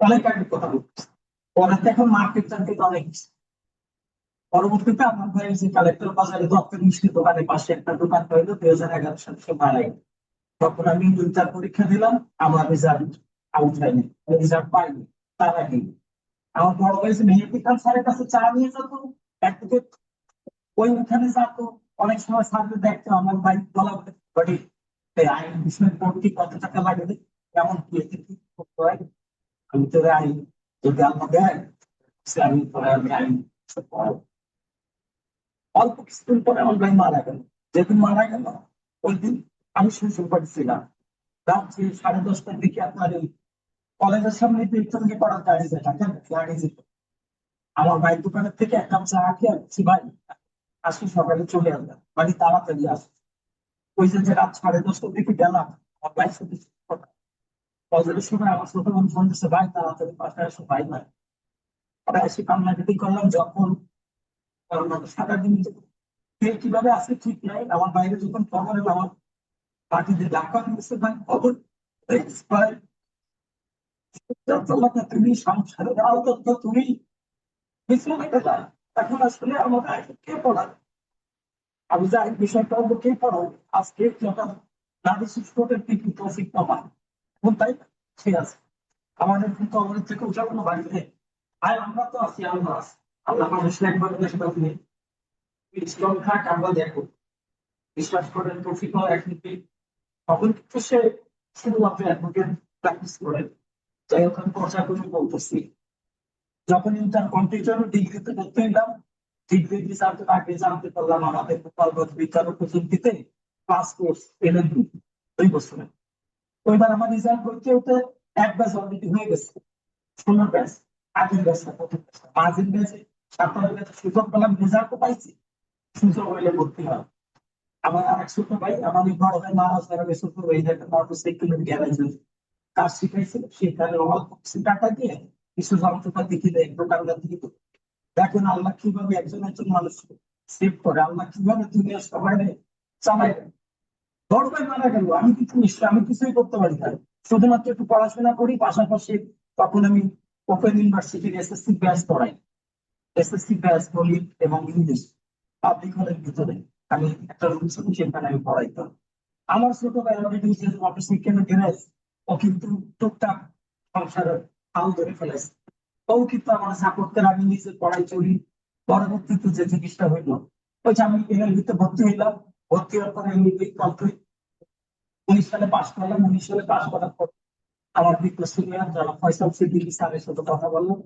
অনেক আগে কথা বলছি। পরে তো এখন মার্কেট টার্গেট অনেক বেশি। পরবর্তীতে আমার ভাই যে কালেক্টর বাজারে দপ্তর মিষ্টি দোকানের পাশে একটা দোকান হইলো 2011 সালে, সে মারা গেল। তখন আমি ইন্টার পরীক্ষা দিলাম, আমার রেজাল্ট আউট হয়নি, রেজাল্ট পাইনি। তার আগে আমার বড় ভাই যে মেহেদি খান স্যারের কাছে চা নিয়ে যেত, একদিকে ওই উঠানে যেত, অনেক সময় স্যারকে দেখতো আমার ভাই বলা বলে আইন বিষয়ে পড়তে কত টাকা লাগবে, কেমন কি এতে কি করতে হয়, আমি তো আইন যদি আল্লাহ দেয় আমি পরে আমি অল্প কিছুদিন পরে আমার ভাই মারা গেল। যেদিন মারা গেল ওই দিন আমি শ্বশুর বাড়ি ছিলাম। রাত্রি 10:30টার দিকে আপনার এই কলেজের সামনে ইলেকট্রনিক পড়ার গাড়ি যেটা গাড়ি যেত, আমার ভাই দোকানের থেকে এক কাপ চা খেয়ে আসছি, ভাই আজকে সকালে চলে আসলাম বাড়ি তাড়াতাড়ি আসছি। ওই যে রাত 10:30টার দিকে গেলাম, আমার ভাই সাথে ফজরের সময় আমার ছোট বোন ফোন দিচ্ছে, ভাই তাড়াতাড়ি বাসায় আসো, ভাই নাই। পরে এসে কান্নাকাটি করলাম। যখন সারা দিন কে কিভাবে আসে ঠিক নাই, আমার বাইরে যখন খবর এলো আমার পার্টিতে ধাক্কা দিচ্ছে, ভাই খবর expire। তুমি সংসারের আওতায় তো তুমি কিছু হইতে না। এখন আসলে আমাদের কে পড়ার, আমি যাই বিষয়টা হলো কে পড়ার। আজকে যখন নারী শিক্ষকের কিন্তু তৌফিক পাবা এখন তাই সে আছে আমাদের কিন্তু আমাদের থেকে উঠা কোনো বাড়ি নেই। আর আমরা তো আছি, আল্লাহ আছে। আল্লাহ মানুষের একবার দেশে আপনি স্ট্রং থাক, আমরা দেখো বিশ্বাস করেন তৌফিক একদিকে তখন কিন্তু সে শুধুমাত্র অ্যাডভোকেট প্র্যাকটিস করেন। যাই হোক আমি পর্চা করে বলতেছি, যখন ইন্টার কম্পিউটার ডিগ্রিতে ভর্তি হইলাম, ডিগ্রি রেজাল্টের আগে জানতে পারলাম আমাদের গোপালগঞ্জ বিজ্ঞান ও প্রযুক্তিতে পাস কোর্স এলএলবি 2 বছরে। ওইবার আমার রেজাল্ট করতে হতে এক ব্যাচ অলরেডি হয়ে গেছে, 16 ব্যাচ। আগের ব্যাচটা প্রথম ব্যাচটা মাঝের ব্যাচে 57 ব্যাচে সুযোগ পেলাম, রেজাল্টও পাইছি, সুযোগ হইলে ভর্তি হয়। আমার আরেক ছোট ভাই, আমার এই বড় ভাই নারাজ তারা ছোট ভাই একটা মোটরসাইকেলের গ্যারেজ কাজ শিখাইছিল, সেখানে অল্প কিছু টাকা দিয়ে কিছু যন্ত্রপাতি কিনে দোকানদার থেকে তো দেখেন আল্লাহ কিভাবে একজন একজন মানুষ সেভ করে, আল্লাহ কিভাবে দুনিয়ার সবাই চালায়। বড় ভাই মারা গেল, আমি কিছু নিশ্চয় আমি কিছুই করতে পারি না, শুধুমাত্র একটু পড়াশোনা করি পাশাপাশি। তখন আমি ওপেন ইউনিভার্সিটির এসএসসি ব্যাচ পড়াই, এসএসসি ব্যাচ গণিত এবং ইংলিশ পাবলিক হলের ভিতরে আমি একটা রুম ছিল, সেখানে আমি পড়াইতাম। আমার ছোট ভাই অলরেডি মোটরসাইকেলের গ্যারেজ, ও কিন্তু টুকটাক সংসারের হাল ধরে ফেলেছে। ও কিন্তু আমার সাপোর্ট করে, আমি নিজে পড়াই চলি। পরবর্তীতে যে জিনিসটা হইলো, ওই যে আমি এলএলবিতে ভর্তি হইলাম, ভর্তি হওয়ার পরে এলএলবি কমপ্লিট 19 সালে পাশ করলাম। 19 সালে পাশ করার পর আমার বিজ্ঞ সিনিয়র যারা ফয়সাল সিদ্দিকী স্যারের সাথে কথা বললাম।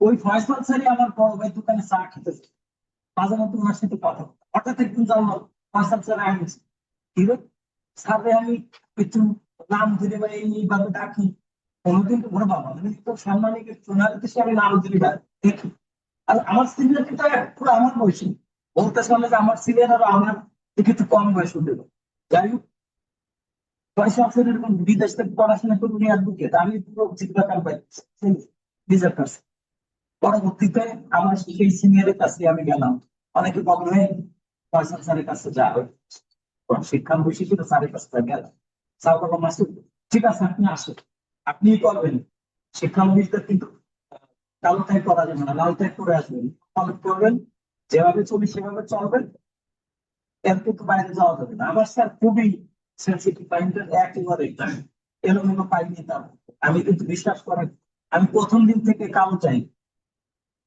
ওই ফয়সাল স্যারই আমার বড় ভাই দোকানে চা খেতেছে, মাঝে মধ্যে ওনার সাথে কথা বলতাম। হঠাৎ একদিন জানলাম ফয়সাল স্যার আইনছে, কি রে স্যারে আমি একটু নাম ধরে বা এইভাবে ডাকি, কোনোদিন তো বড় বাবা আমি তো সম্মানিত সোনালিতে আমি নাম ধরে দেখি। আর আমার সিনিয়র কিন্তু পুরো আমার বয়সী, বলতে শুনলে যে আমার সিনিয়র আর আমার থেকে একটু কম বয়স হতে। যাই হোক, পয়সা আছে এরকম বিদেশ থেকে পড়াশোনা করে নিয়ে আসবো কে, আমি পুরো জিজ্ঞাসা পাই নিজের কাছে। পরবর্তীতে আমার সেই সিনিয়রের কাছে আমি গেলাম, অনেকে বলবে ফয়সাল স্যারের কাছে যা শিক্ষা বসে ছিল, স্যারের কাছে গেলাম। স্যার বললাম মাসুদ ঠিক আছে আপনি আসেন, আপনি করবেন শিক্ষানবিশদের কিন্তু কালো টাইপ করা যাবে না, লাল টাইপ করে আসবেন, ফলো করবেন, যেভাবে চলি সেভাবে চলবেন, এর কিন্তু বাইরে যাওয়া যাবে না। আমার স্যার খুবই সেন্সিটিভ মাইন্ডের, একেবারে এলোমেলো পাইনি তার। আমি কিন্তু বিশ্বাস করেন আমি প্রথম দিন থেকে কালো চাই,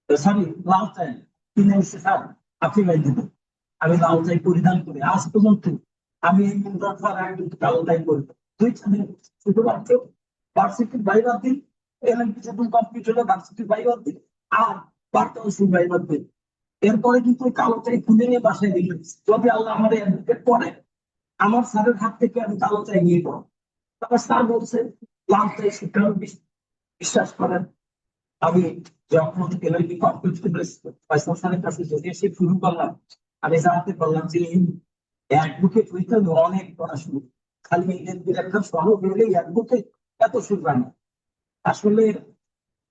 সরি লাল চাই কিনে এসে স্যার আপনি গাই দিবেন, আমি লাল চাই পরিধান করি আজ পর্যন্ত। আমি এই মুদ্রা আগে কিন্তু কালো টাই করি 2 দিন, শুধুমাত্র ভার্সিটির বাইবার দিন, এলএমপি যখন কমপ্লিট হলো ভার্সিটির বাইবার দিন আর বার্তা বাইবার দিন। এরপরে কিন্তু ওই কালো চাই খুলে নিয়ে বাসায় রেখে দিচ্ছি, যদি আল্লাহ আমাদের অ্যাডভোকেট করে আমার স্যারের হাত থেকে আমি কালো চাই নিয়ে পড়ো। তারপর স্যার বলছে লাল চাই শিক্ষা বিশ্বাস করেন। আমি যখন এলএলবি কমপ্লিট করে ফয়সাল স্যারের কাছে যদি এসে শুরু করলাম, আমি জানতে পারলাম যে অ্যাডভোকেট হইতে হবে অনেক পড়াশোনা, খালি এলএলবির একটা সহজ হলেই অ্যাডভোকেট এত সুবিধা না। আসলে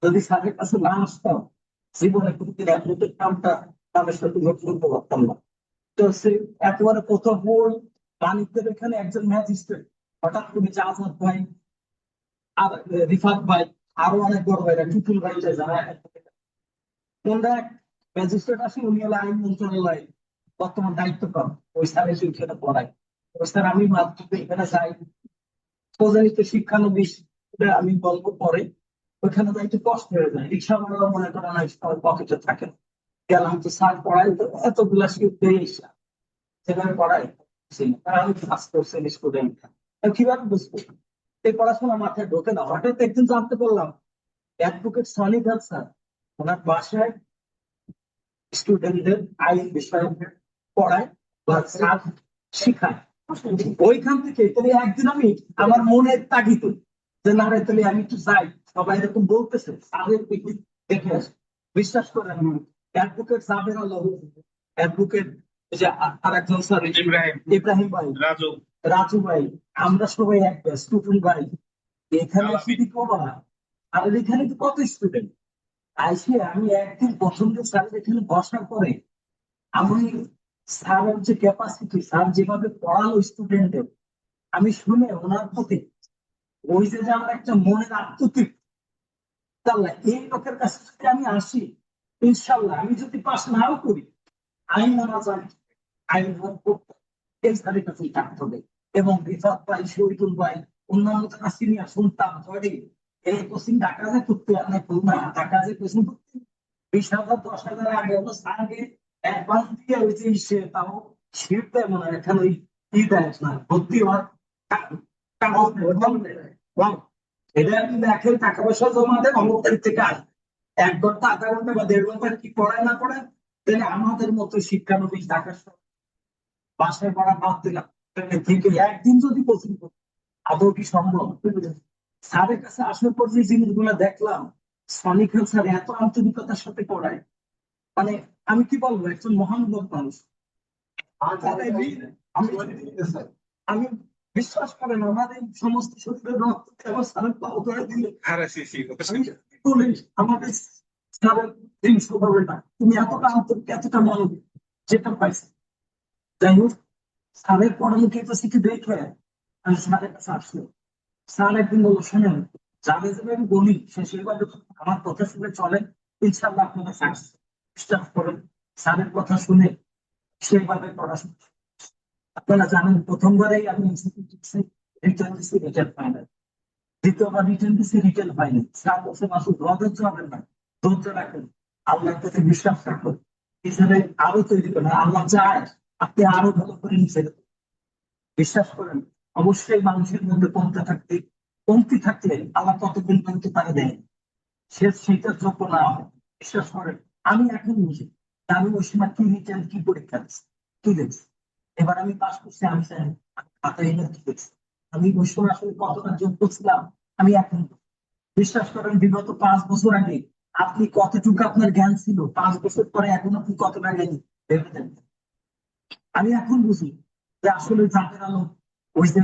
যদি স্যারের কাছে না আসতাম জীবনে কোনদিন অ্যাডভোকেট নামটা তাদের সাথে যোগ করতে পারতাম না। তো সে একেবারে প্রথম বই মানিকদের এখানে একজন ম্যাজিস্ট্রেট হঠাৎ করে যে আজাদ ভাই আর রিফাত ভাই আরো অনেক বড় ভাইরা টুটুল ভাই যারা কোনটা এক ম্যাজিস্ট্রেট আসে, উনি হলো আইন মন্ত্রণালয় বর্তমান দায়িত্ব পান, ওই স্যার এসে ওইখানে পড়ায়। ওই স্যার আমি মাধ্যমিক এখানে যাই, প্রধানিত শিক্ষানবিশ আমি গল্প পরে ওইখানে যাই একটু কষ্ট হয়ে যায়, রিক্সা ভাড়া মনে করেন আমার পকেটে থাকে না। গেলাম তো স্যার পড়াই তো এতগুলা শিখ পেয়ে সেখানে পড়াই, আমি ফার্স্ট কোর্সের স্টুডেন্ট, কিভাবে বুঝবো এই পড়াশোনা মাথায় ঢোকে না। হঠাৎ একদিন জানতে পারলাম অ্যাডভোকেট সনি খান স্যার, ওনার বাসায় স্টুডেন্টদের আইন বিষয়ে পড়ায় বা স্যার শিখায়। ওইখান থেকে তাহলে একদিন আমি আমার মনে তাগিদ যে না রে তাহলে আমি একটু যাই, সবাই এরকম বলতেছে স্যারের দিকে দেখে আসি। বিশ্বাস করেন অ্যাডভোকেট সাবের আলম, অ্যাডভোকেট যে আর একজন স্যার ইব্রাহিম, ইব্রাহিম ভাই, রাজু, রাজু ভাই, আমরা সবাই এক ব্যাচ, টুটুল ভাই, এখানে আলামিন। সিটি কোবা, আর এখানে তো কত স্টুডেন্ট আইসে। আমি একদিন প্রথম দিন স্যারের এখানে বসার পরে আমি স্যারের যে ক্যাপাসিটি, স্যার যেভাবে পড়ালো স্টুডেন্টদের, আমি শুনে ওনার প্রতি ওই যে যে আমার একটা মনের আত্মতৃপ্তি, আল্লাহ এই লোকের কাছে যদি আমি আসি, ইনশাল্লাহ আমি যদি পাস নাও করি, আইন মানা যায়, আইন ভোগ করতে এই স্যারের কাছেই থাকতে হবে। এবং রিফাত ভাই, শহীদুল ভাই, অন্যান্য যারা সিনিয়র শুনতাম ধরে এই কোচিং ঢাকা যে করতে অনেক না, ঢাকা যে কোচিং করতে 20,000 10,000 আগে হলো স্যারকে অ্যাডভান্স দিয়ে ওই যে সে তাও সিট দেয় মনে হয়, এখানে ওই ই দেয় না ভর্তি হওয়ার কাগজ দেয়। বাহ! এটা আপনি দেখেন টাকা পয়সা জমা দেন অমুক তারিখ থেকে আসবে, 1 ঘন্টা আধা ঘন্টা বা 1.5 ঘন্টা কি পড়ায় না পড়ায়, তাহলে আমাদের মতো শিক্ষানবিশ ঢাকা শহর বাসায় পড়া বাদ দিলাম, ট্রেনে থেকে একদিন যদি কোচিং করি আদৌ কি সম্ভব? স্যারের কাছে আসার পর যে জিনিসগুলো দেখলাম, সনি খান স্যার এত আন্তরিকতার সাথে পড়ায়, মানে আমি কি বলবো, একজন মহান লোক মানুষ। আমি আমি বিশ্বাস করেন আমার এই সমস্ত শরীরের রক্ত এবং স্যারের পাও ধরে দিলে আরে সি সি আমি বলি আমাদের স্যারের জিনিস হবে না, তুমি এতটা আন্তরিক এতটা মানবিক যেটা পাইছি। যাই হোক, স্যারের পড়ানো ক্যাপাসিটি দেখে আমি স্যারের কাছে আসলো। স্যার একদিন বললো শোনেন, যাবে যাবে আমি বলি সে সেভাবে আমার কথা শুনে চলেন, ইনশাল্লাহ আপনারা সাকসেস। বিশ্বাস করেন স্যারের কথা শুনে সেইভাবে পড়াশোনা। আপনারা জানেন প্রথমবারেই আমি রিটার্ন দিচ্ছি, রিটার্ন ফাইনাল। দ্বিতীয়বার রিটার্ন দিচ্ছি, রিটার্ন ফাইনাল। 4 বছর মাসুদ ধৈর্য হবেন না, ধৈর্য রাখেন, আল্লাহর প্রতি বিশ্বাস রাখুন, এখানে আরো তৈরি করেন, আল্লাহ চায় আপনি আরো ভালো করে নিচে বিশ্বাস করেন। অবশ্যই মানুষের মধ্যে কমতি থাকলে আল্লাহ ততদিন পর্যন্ত তারা দেয়, সে সেইটার যোগ্য না হয়। বিশ্বাস করেন আমি এখন বুঝি যে আমি ওই সময় কি রিটার্ন কি পরীক্ষা দিচ্ছি, কি দেখছি, এবার আমি পাস করছি, আমি চাই খাতায় এনে কি দেখছি, আমি ওই সময় আসলে কতটা যোগ্য ছিলাম আমি এখন বুঝি। বিশ্বাস করেন বিগত 5 বছর আগে আপনি কতটুকু আপনার জ্ঞান ছিল, 5 বছর পরে এখন আপনি কতটা জ্ঞানী ভেবে দেখবেন। আমি এখন বুঝি যে আসলে জাতের আলো ওই যে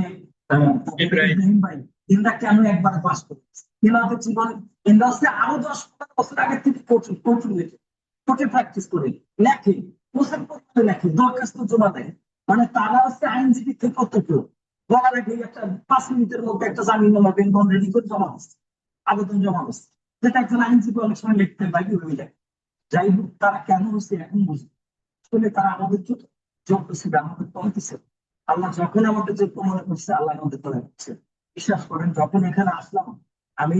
ইব্রাহিম। ইব্রাহিম ভাই, এরা কেন একবার পাস করেছে, এনাদের জীবনে এরা হচ্ছে আরো 10-15 বছর আগে থেকে প্রচুর প্রচুর লেখে, প্রচুর প্র্যাকটিস করে লেখে, প্রচার করতে লেখে, দরখাস্ত জমা দেয়। মানে তারা হচ্ছে আইনজীবী থেকে কত কেউ বলার আগে একটা 5 মিনিটের মধ্যে একটা জামিননামা বেঙ্গল রেডি করে জমা হচ্ছে, আবেদন জমা হচ্ছে, যেটা একজন আইনজীবী অনেক সময় লিখতে বাইরে হয়ে যায়। যাই হোক, তারা কেন হচ্ছে এখন বুঝি, আসলে তারা আমাদের যোগ্য ছিল, আমাদের কমতি ছিল। আল্লাহ যখন আমাদের যোগ্য মনে করছে, আল্লাহ আমাদের করে দিচ্ছে। বিশ্বাস করেন যখন এখানে আসলাম আমি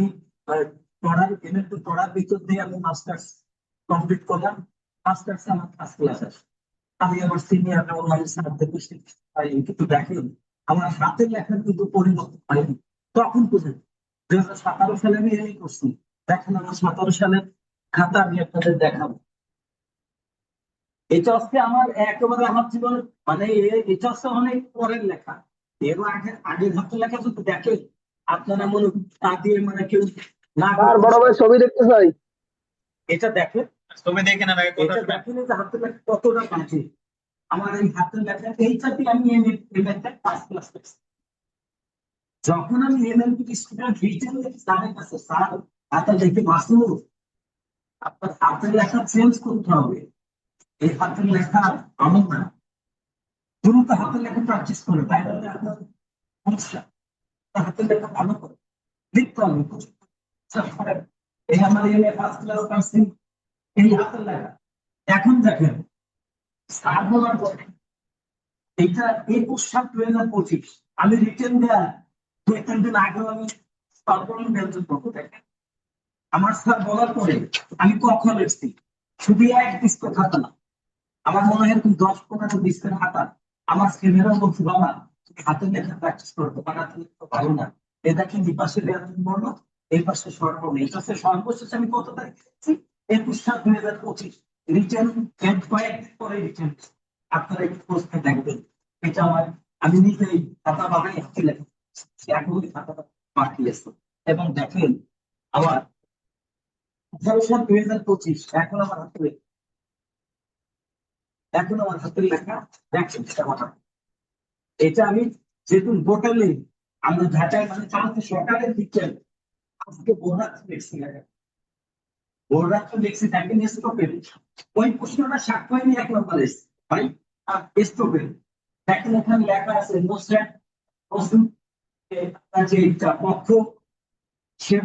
পড়ার ভিতর দিয়ে আমি মাস্টার্স কমপ্লিট করলাম। মাস্টার্স আমার ফার্স্ট ক্লাস আসে, আমি আমার সিনিয়র অনলাইন স্যারদের বেশি পাই, কিন্তু দেখেন আমার হাতের লেখার কিন্তু পরিবর্তন হয়নি তখন পর্যন্ত। 2017 সালে আমি এই করছি, দেখেন আমার 17 সালের খাতা আমি আপনাদের দেখাবো। এটা হচ্ছে আমার একেবারে আমার জীবনের মানে এটা হচ্ছে অনেক পরের লেখা। এর আগে আগের হাতের লেখা যদি দেখেন আপনারা মনে তা দিয়ে মানে কেউ না আর বড় ভাই ছবি দেখতে চাই। এটা দেখেন, তুমি দেখে নেন আগে কথা এটা শুনে। দেখেন এই যে হাতের লেখা কতটা বাজে। আমার এই হাতের লেখা এইটাতে আমি এমএতে ফার্স্ট ক্লাস পেয়েছি। যখন আমি এমএলবি স্টুডেন্ট রিটেন দেখি স্যারের কাছে, স্যার হাতে দেখে মাসুদ আপনার হাতের লেখা চেঞ্জ করতে হবে, এই হাতের লেখা আমার না, দ্রুত হাতের লেখা প্র্যাকটিস করে, তাই বলে আপনার সমস্যা। হাতের লেখা ভালো করে লিখতে হবে, চেষ্টা করেন। এই আমার এমএ ফার্স্ট ক্লাস পাচ্ছি, এই হাতের লেখা। এখন দেখেন স্যার বলার পরে এটা 21/7/2025 আমি রিটেন দেয়া 2-3 দিন আগেও আমি পারফরমেন্স বেঞ্চের পক্ষ থেকে আমার স্যার বলার পরে আমি কখন এসেছি, শুধু এক ডিস্কো খাতা না, আমার মনে হয় এরকম 10-15 ডিস্কের খাতা। আমার সিনিয়ররা বলছে বাবা তুমি হাতের লেখা প্র্যাকটিস করতে পারো, তুমি তো ভালো না, এ দেখেন বিপাশের বললো এই পাশে সর্বনিম্ন এটা হচ্ছে সর্বশেষ আমি কত তারিখ দিচ্ছি 21/7/2025 রিটার্ন এন্ড কয়েকদিন পরে রিটার্ন আপনারা একটু প্রশ্নে দেখবেন এটা আমার আমি নিজেই খাতা বানাই হাতে লেখা এখনই খাতাটা বাকি আছে এবং দেখেন আমার 18/7/2025 এখন আমার হাতে লেখা দেখছেন সেটা কথা এটা আমি যেহেতু বোর্ডালে আমরা ঢাকায় মানে কালকে সকালের দিকে আজকে বোরাত লিখছি বোরাত লিখছি দেখেন স্টপের ওই প্রশ্নটা সাক্ষ্য নিয়ে 1 নম্বর এসছে ভাই আর স্টপের দেখেন এখানে লেখা আছে মোস্টেড প্রশ্ন যে একটা পক্ষ সে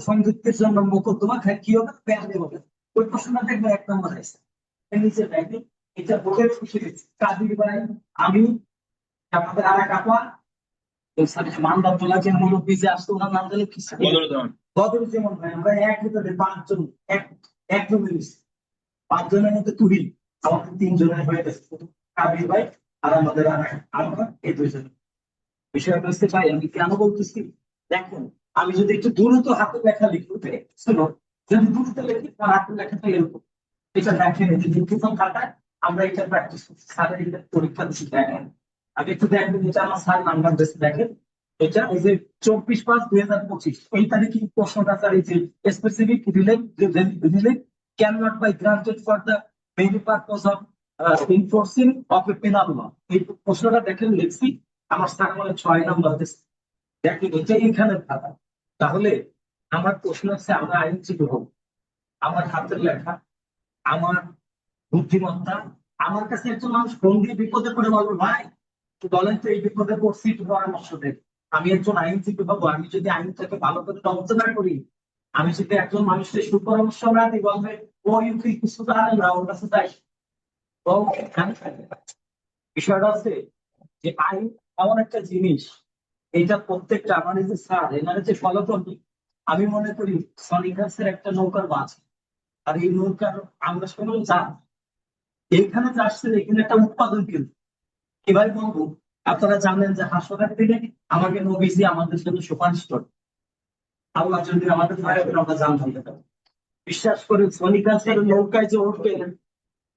সংযুক্তের জন্য মোকদ্দমা কি হবে পেয়ারে হবে ওই প্রশ্নটা দেখবেন 1 নম্বর আছে নিচে দেখেন এটা বোর্ডের খুশি কাদির ভাই আমি আপনাদের আর এক আপা মানবাদ তোলা যে মুরব্বী যে আসতো ওনার নাম জানি কি বদরুজ্জামান ভাই আমরা এক ভিতরে 5 জন এক রুমে নিচ্ছি 5 জনের মধ্যে তুই আমাদের 3 জনের হয়ে গেছে কাবির ভাই আর আমাদের আর আমরা এই 2 জন বিষয়টা হচ্ছে ভাই আমি কেন বলতেছি দেখুন আমি যদি একটু দ্রুত হাতে লেখা লিখতে শুনো যদি দ্রুত লিখি তার হাতে লেখাটা এরকম এটা দেখেন এই যে লিখিত খাতায় আমরা এটা প্র্যাকটিস করছি স্যারের এটা পরীক্ষা দিচ্ছি দেখেন আমি একটু দেখবেন এটা আমার স্যার নাম্বার দিয়েছে দেখেন এটা এই যে 24/5/2025 এই তারিখে প্রশ্নটা স্যার এই যে specific relief can not be granted for the main purpose of enforcing of a penal law এই প্রশ্নটা দেখেন লিখছি আমার স্যার মানে 6 নম্বর দিয়েছে দেখেন এটা এখানে খাতা তাহলে আমার প্রশ্ন হচ্ছে আমরা আইনজীবী হব আমার হাতের লেখা আমার বুদ্ধিমত্তা আমার কাছে একজন মানুষ ফোন দিয়ে বিপদে পড়ে বলবো ভাই বলেন তো এই বিপদে পড়ছি একটু পরামর্শ দেন আমি একজন আইনজীবী হবো আমি যদি আইনটাকে ভালো করে তদন্ত না করি আমি যদি একজন মানুষের সুপরামর্শ না দিই বলবে ওই তুই কিছু জানে না ওর কাছে যাই বিষয়টা হচ্ছে যে আইন এমন একটা জিনিস এটা প্রত্যেকটা আমার এই যে স্যার এনারা যে ফলো করবে আমি মনে করি সনিকাসের একটা নৌকার মাছ আর এই নৌকার আমরা সকল জানি এইখানে যে আসছেন এখানে একটা উৎপাদন কেন্দ্র কিভাবে বলবো আপনারা জানেন যে হাসপাতাল থেকে আমাকে নবীজি আমাদের জন্য সুপারিশ করে আল্লাহ যদি আমাদের আমরা জানতে পারি বিশ্বাস করে সনিকাসের নৌকায় যে উঠবে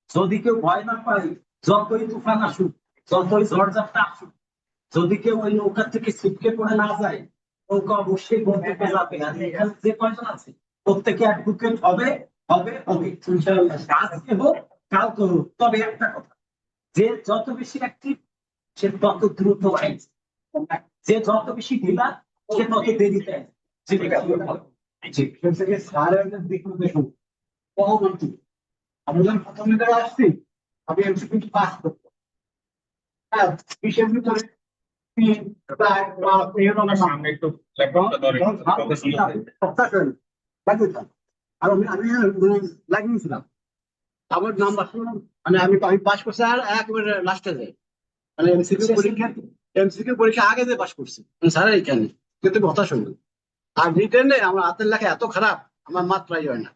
যদি কেউ ভয় না পায় যতই তুফান আসুক যতই ঝড়ঝাপটা আসুক যদি কেউ ওই নৌকা থেকে ছিটকে পড়ে না যায় নৌকা অবশ্যই গন্তব্যে যাবে আর এখানে যে কয়জন আছে প্রত্যেকে অ্যাডভোকেট হবে হবে হবে আজকে হোক কাল করুক তবে একটা কথা যে যত বেশি অ্যাক্টিভ সে তত দ্রুত আইছে যে যত বেশি ঢিলা সে তত দেরিতে স্যারের দিক দেখুন কমন্টি আমি যখন প্রথম দিকে আসছি আমি এমসিকিউ পাস করতাম হ্যাঁ বিশের ভিতরে সামনে একটু ল্যাপটপটা ধরে কথা শুনতে আমি লাগিয়েছিলাম আমার নাম্বার মানে আমি পাস করছি আর একেবারে লাস্টে যাই মানে এমসিকিউ পরীক্ষা আগে যে পাস করছি স্যার এইখানে কিন্তু হতাশ হইল আর রিটেনে আমার হাতের লেখা এত খারাপ আমার মাত্রাই হয় না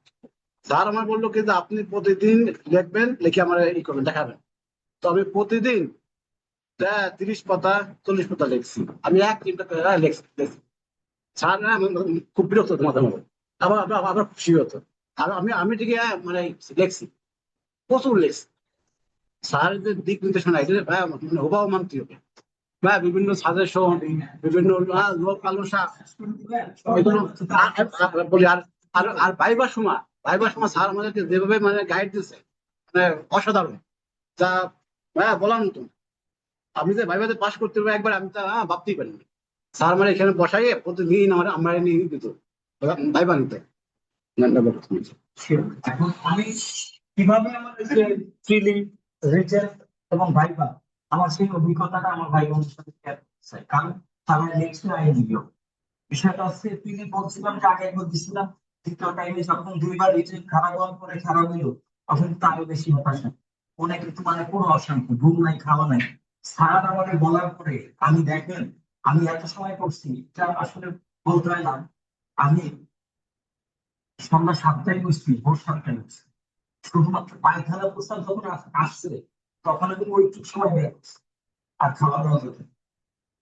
স্যার আমার বললো কি যে আপনি প্রতিদিন লিখবেন লিখে আমার ই করবেন দেখাবেন তো আমি প্রতিদিন 30 পাতা 40 পাতা লিখছি আমি 1-3 পাতা লিখছি স্যার না খুব বিরক্ত হতো মাঝে মাঝে আবার আবার আবার খুশি হতো আর আমি ঠিক মানে লিখছি প্রচুর লিখছি স্যার যে দিক নির্দেশনা হুবাও মানতে হবে বিভিন্ন সাজেশন বিভিন্ন লোক আলোচনা এগুলো বলি আর ভাইবার সময় স্যার আমাদেরকে যেভাবে মানে গাইড দিচ্ছে মানে অসাধারণ যা বলার মতন আমি যে ভাইবাতে পাস করতে পারবো একবার আমি তা ভাবতেই পারিনি স্যার মানে এখানে বসাইয়ে প্রতিদিন আমরা নিয়ে দিত ভাইবা নিতে এখন আমি কিভাবে আমার যে প্রিলিম রিটেন এবং ভাইবা আমার সেই অভিজ্ঞতাটা আমার ভাই বোনের সাথে শেয়ার করতে চাই কারণ তারা নেক্সট আইনজীবী বিষয়টা হচ্ছে প্রিলিম বলছিলাম যে আগে একবার দিছিলাম দ্বিতীয় টাইমে যখন 2বার রিটেন খারাপ হওয়ার পরে খারাপ হলো তখন তো আরো বেশি হতাশা মনে কিন্তু মানে কোনো অশান্তি ঘুম নাই খাওয়া নাই স্যার আমাকে বলার পরে আমি দেখেন আমি এত সময় করছি এটা আসলে বলতে হয় না আমি সন্ধ্যা 7টায় বসছি ভোর 7টায় বসছি শুধুমাত্র পায়খানা প্রস্তাব যখন আসছে তখন আমি ওইটুক সময় বের করছি আর খাওয়া দাওয়া যেত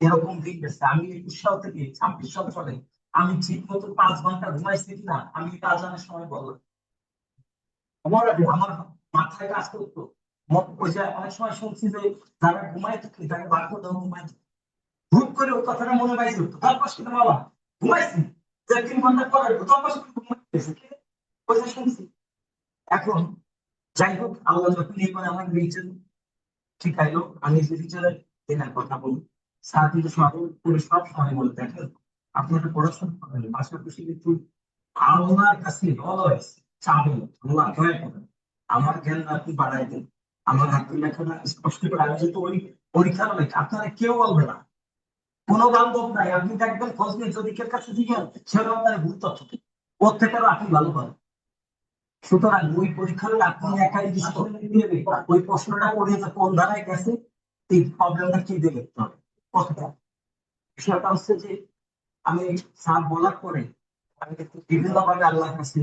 এরকম দিন গেছে আমি 21 সাল থেকে 26 সাল চলে আমি ঠিক মতো 5 ঘন্টা ঘুমাইছি কিনা আমি আজানের সময় বললাম। আমার মাথায় কাজ করতো। ওই যে অনেক সময় শুনছি যে যারা ঘুমায় থাকে তাকে বাধ্য দেওয়া ঘুমায় থাকে। হুট করে ওই কথাটা মনে বাইরে উঠতো, তারপর সেটা বাবা ঘুমাইছি, 3 ঘন্টা পরে তারপর সেটা ঘুমাইতেছে ওই যে শুনছি। এখন যাই হোক, আল্লাহ যখন এইবার আমার রিজন ঠিক আইলো, আমি যে রিজনের দিনের কথা বলি, স্যার কিন্তু সব পুরো সব সময় বলে দেখেন আপনারা পড়াশোনা করেন পাশাপাশি কিন্তু আল্লাহর কাছে অলওয়েজ চাবেন, আল্লাহ দয়া করেন আমার জ্ঞান আপনি বাড়াই দেন, আমার হাতে লেখাটা স্পষ্ট করে আমি যেহেতু ওই পরীক্ষার লেখা আপনারা কেউ বলবে না, কোনো বান্ধব নাই, আপনি দেখবেন খোঁজ নিয়ে যদি কেউ কাছে দিকেন সেটা আপনার ভুল তথ্য দেবে। ওর থেকে আরো আপনি ভালো পারেন। সুতরাং ওই পরীক্ষার আপনি একাই ডিসিশন নেবে ওই প্রশ্নটা পড়ে যে কোন ধারায় গেছে, এই প্রবলেমটা কি দিলে কতটা। বিষয়টা হচ্ছে যে আমি স্যার বলার পরে আমি কিন্তু বিভিন্ন ভাবে আল্লাহর কাছে,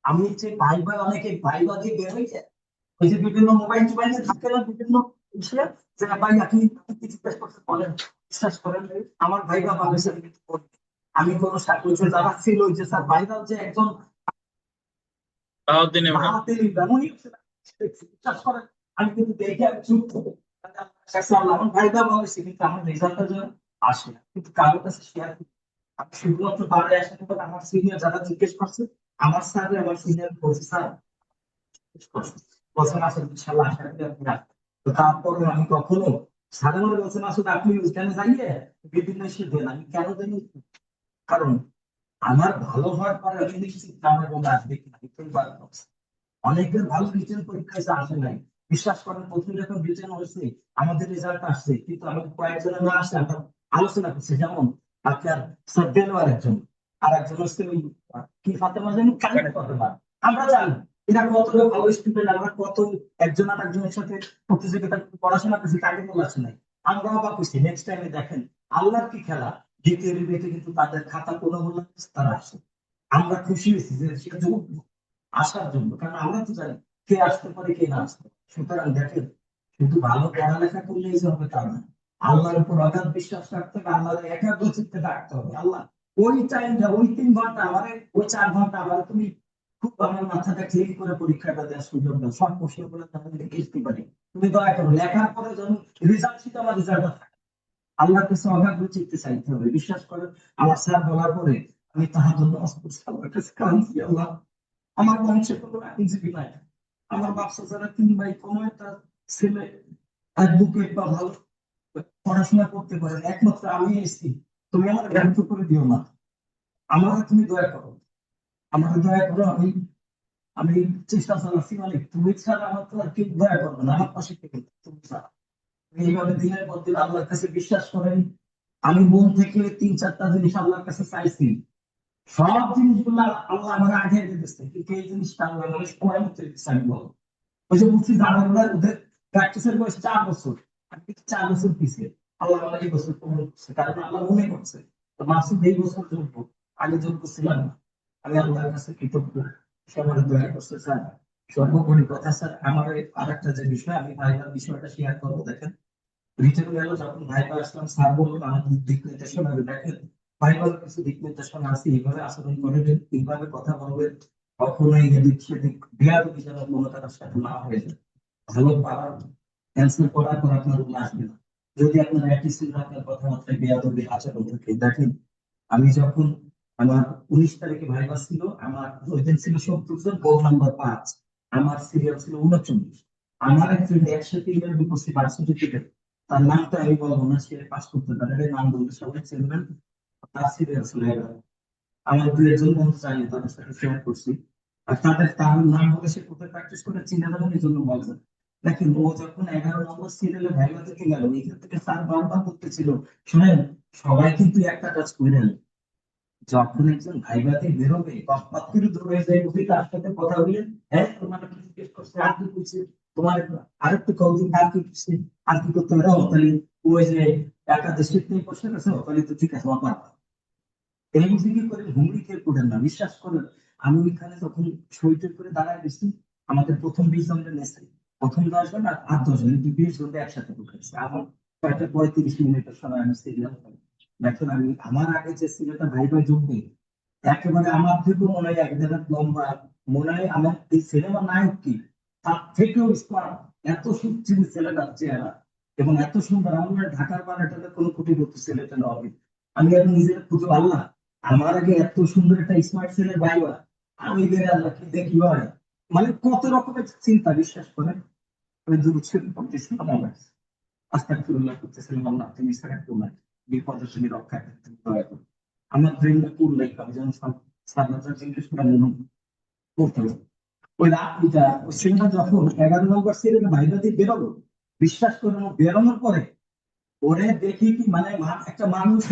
আমি যে ভাইবা অনেকে ভাইবা দিয়ে বের হয়ে যায়, ওই যে বিভিন্ন মোবাইল টোবাইলে থাকে না বিভিন্ন বিষয়ে, যে ভাই আপনি কি জিজ্ঞেস করতে বলেন, বিশ্বাস করেন আমার ভাইবা বাংলাদেশের কিন্তু পড়ে। আমি কোনো ওই যে যারা ছিল ওই যে স্যার ভাইরাল যে একজন বাহাউদ্দিন ইমরান। ভারতের ব্রাহ্মণই বিশ্বাস করেন, আমি কিন্তু দেখে আমি চুপ থাকি। আমার ভাইবা বাংলাদেশে কিন্তু আমার রেজাল্টটা যেন আসে না। কিন্তু কারোর কাছে শেয়ার করি, আমি শুধুমাত্র বাইরে আসার পর আমার সিনিয়র যারা জিজ্ঞেস করছে, আমার স্যার আমার সিনিয়র প্রফেসর বলছেন আসলে ইনশাল্লাহ আশা করি আপনি আসবেন। তো তারপরে আমি কখনো সাধারণ বলছেন আসলে আপনি ওইখানে যাইয়ে বিভিন্ন ইস্যু দেন, আমি কেন জানি, কারণ আমার ভালো হওয়ার পরে আমি নিশ্চিত আমার বন্ধু আসবে কিনা এটাই বার করছে। অনেকের ভালো রিটেন পরীক্ষায় আসে নাই, বিশ্বাস করেন প্রথম যখন রিটেন হয়েছে আমাদের রেজাল্ট আসছে, কিন্তু আমাদের কয়েকজনের না আসে আমরা আলোচনা করছি, যেমন আপনার স্যার দেলোয়ার একজন, আর একজন হচ্ছে ওই কি ফাতেমা জানি কালেক্ট করতে পারে। আমরা জানি এরা কতটা ভালো স্টুডেন্ট, আমরা কত একজন আর একজনের সাথে প্রতিযোগিতা পড়াশোনা করছি, তাকে বলা আছে নাই। আমরা অবাক হচ্ছি, নেক্সট টাইমে দেখেন আল্লাহর কি খেলা, দ্বিতীয় রিপেটে কিন্তু তাদের খাতা কোনো হলো তারা আসে। আমরা খুশি হয়েছি যে সে যোগ্য আসার জন্য, কারণ আমরা তো জানি কে আসতে পারে কে না আসতে পারে। সুতরাং দেখেন শুধু ভালো পড়ালেখা করলেই যে হবে তা না, আল্লাহর উপর অগাধ বিশ্বাস রাখতে হবে, আল্লাহর একাগ্র চিত্তে রাখতে হবে। আল্লাহ ওই টাইমটা ওই 3 ঘন্টা আমার, ওই 4 ঘন্টা আমার তুমি খুব আমার মাথাটা ক্লিন করে পরীক্ষাটা দেওয়ার সুযোগ দাও, সব প্রশ্নগুলো আমি লিখতে পারি। তুমি দয়া করো লেখার পরে যখন রেজাল্ট শিট আমার রেজাল্ট থাকে, আল্লাহর কাছে অগাধ চিত্তে চাইতে হবে। বিশ্বাস করেন আমার স্যার বলার পরে আমি তাহার জন্য আল্লাহর কাছে কাঁদছি, আল্লাহ আমার বংশে কোনো আইনজীবী নাই, আমার বাচ্চা যারা 3 ভাই কোনো একটা ছেলে অ্যাডভোকেট বা ভালো পড়াশোনা করতে পারে না, একমাত্র আমি এসেছি, তুমি আমার ব্যর্থ করে দিও না, আমার তুমি দয়া করো, আমার দয়া করো। আমি আমি চেষ্টা চালাচ্ছি, মানে তুমি ছাড়া আমার তো আর কেউ দয়া করবে না, আমার পাশে থেকে তুমি ছাড়া। তুমি এইভাবে দিনের পর দিন আল্লাহর কাছে বিশ্বাস করেন, আমি মন থেকে 3-4টা জিনিস আল্লাহর কাছে চাইছি, সব জিনিসগুলো আল্লাহ আমার আগে দিতেছে, কিন্তু এই জিনিসটা আল্লাহ আমার সময় মতো দিচ্ছে। আমি বলবো ওই যে বলছি জানাগুলো ওদের প্র্যাকটিসের বয়স 4 বছর, আমি কিন্তু 4 বছর পিছিয়ে, আল্লাহ আমার এই বছর পূর্ণ করছে, কারণ আল্লাহ মনে করছে তো মাসুদ এই বছর যোগ্য, আগে যোগ্য ছিলাম না। আমি আল্লাহর কাছে কৃতজ্ঞ, সবার দয়া করছে স্যার। সর্বোপরি কথা স্যার, আমার আর একটা যে বিষয় আমি ভাইবার বিষয়টা শেয়ার করবো, দেখেন রিটেন গেল যখন ভাইবার আসলাম, স্যার বললো আমাদের দিক নির্দেশনা দেখেন, ভাইবার কিছু দিক নির্দেশনা আছে, এইভাবে আচরণ করবেন, এইভাবে কথা বলবেন, কখনোই এদিক সেদিক বেয়াদবি যেন কোনো তার সাথে না হয়ে যায়, ভালো পারার অ্যান্সার করার পর আপনার উল্লাস আসবে না। যদি আপনার অ্যাটিটিউড আপনার কথাবার্তায় বেয়াদবি আচরণ থাকে, দেখেন আমি যখন আমার 19 তারিখে ভাইবা ছিল, আমার ওই দিন ছিল 70 জন, রোল নাম্বার 5, আমার সিরিয়াল ছিল 39। আমার একজন একসাথে ইমেল ঢুকছে ভার্সিটিতে, তার নামটা আমি বলবো না, সে পাস করতে পারে, নাম বলতে সবাই চিনবেন, তার সিরিয়াল ছিল 11। আমার 2-1 জন বন্ধু জানি, তাদের সাথে শেয়ার করছি, আর তার নাম বলে সে কোথায় প্র্যাকটিস করে চিনে যাবেন, এই জন্য বলছেন। দেখেন ও যখন 11 নম্বর সিরিয়ালে ভাইবা থেকে গেল, এখান থেকে স্যার বারবার করতেছিল, শুনেন সবাই কিন্তু একটা কাজ করেন, যখন একজন ভাইভাতে বেরোবে তৎপর করে দৌড়ে যায়, উঠে তার সাথে কথা বলে, হ্যাঁ তোমার কি জিজ্ঞেস করছে, আর কি করছে, তোমার আরেকটু কৌতুক, আর কি করছে, আর কি করতে পারো, তাহলে ওই যে একাদশী থেকে বসে গেছে, তাহলে তো ঠিক আছে অপার। এই দিকে করে হুমড়ি খেয়ে পড়েন না, বিশ্বাস করেন আমি ওইখানে যখন সইটের করে দাঁড়ায় গেছি, আমাদের প্রথম 20 জনের নেছে, প্রথম 10 জন আর 10 জন, 20 জন একসাথে ঢুকেছে, আমার 6টা 35 মিনিটের সময় আমি সিরিয়াল দেখেন আমি আমার আগে যে ছেলেটা ভাই ভাই যোগ দিই, একেবারে আমার থেকেও মনে হয় এক জায়গায় লম্বা, মনে হয় আমার এই সিনেমা নায়ক কি তার থেকেও স্মার্ট, এত সুন্দর ছেলেটার চেহারা এবং এত সুন্দর। আমার ঢাকার বানাটাতে কোনো কোটিপতি ছেলেটা নয়। আমি আর নিজের খুঁজে পারলাম আমার আগে এত সুন্দর একটা স্মার্ট ছেলে ভাইবা, আমি বের আল্লাহ কি দেখি ভাই, মানে কত রকমের চিন্তা, বিশ্বাস করেন। আমি দুরুচ্ছেদ করতেছিলাম আমার আস্তাগফিরুল্লাহ করতেছিলাম, আল্লাহ তুমি ছাড়া কেউ নাই, বিপদের তুমি রক্ষা করতে দয়া করো। আমার ড্রিমটা পূর্ণ, আমি যেন সারনাথ জিজ্ঞেস করে মনে করতে হবে। ওই রাত্রিটা ওই সিনেমা যখন 11 নম্বর সিনেমা বাইরে দিয়ে বেরোলো, বিশ্বাস করে ও বেরোনোর পরে ওরে দেখি কি মানে একটা মানুষ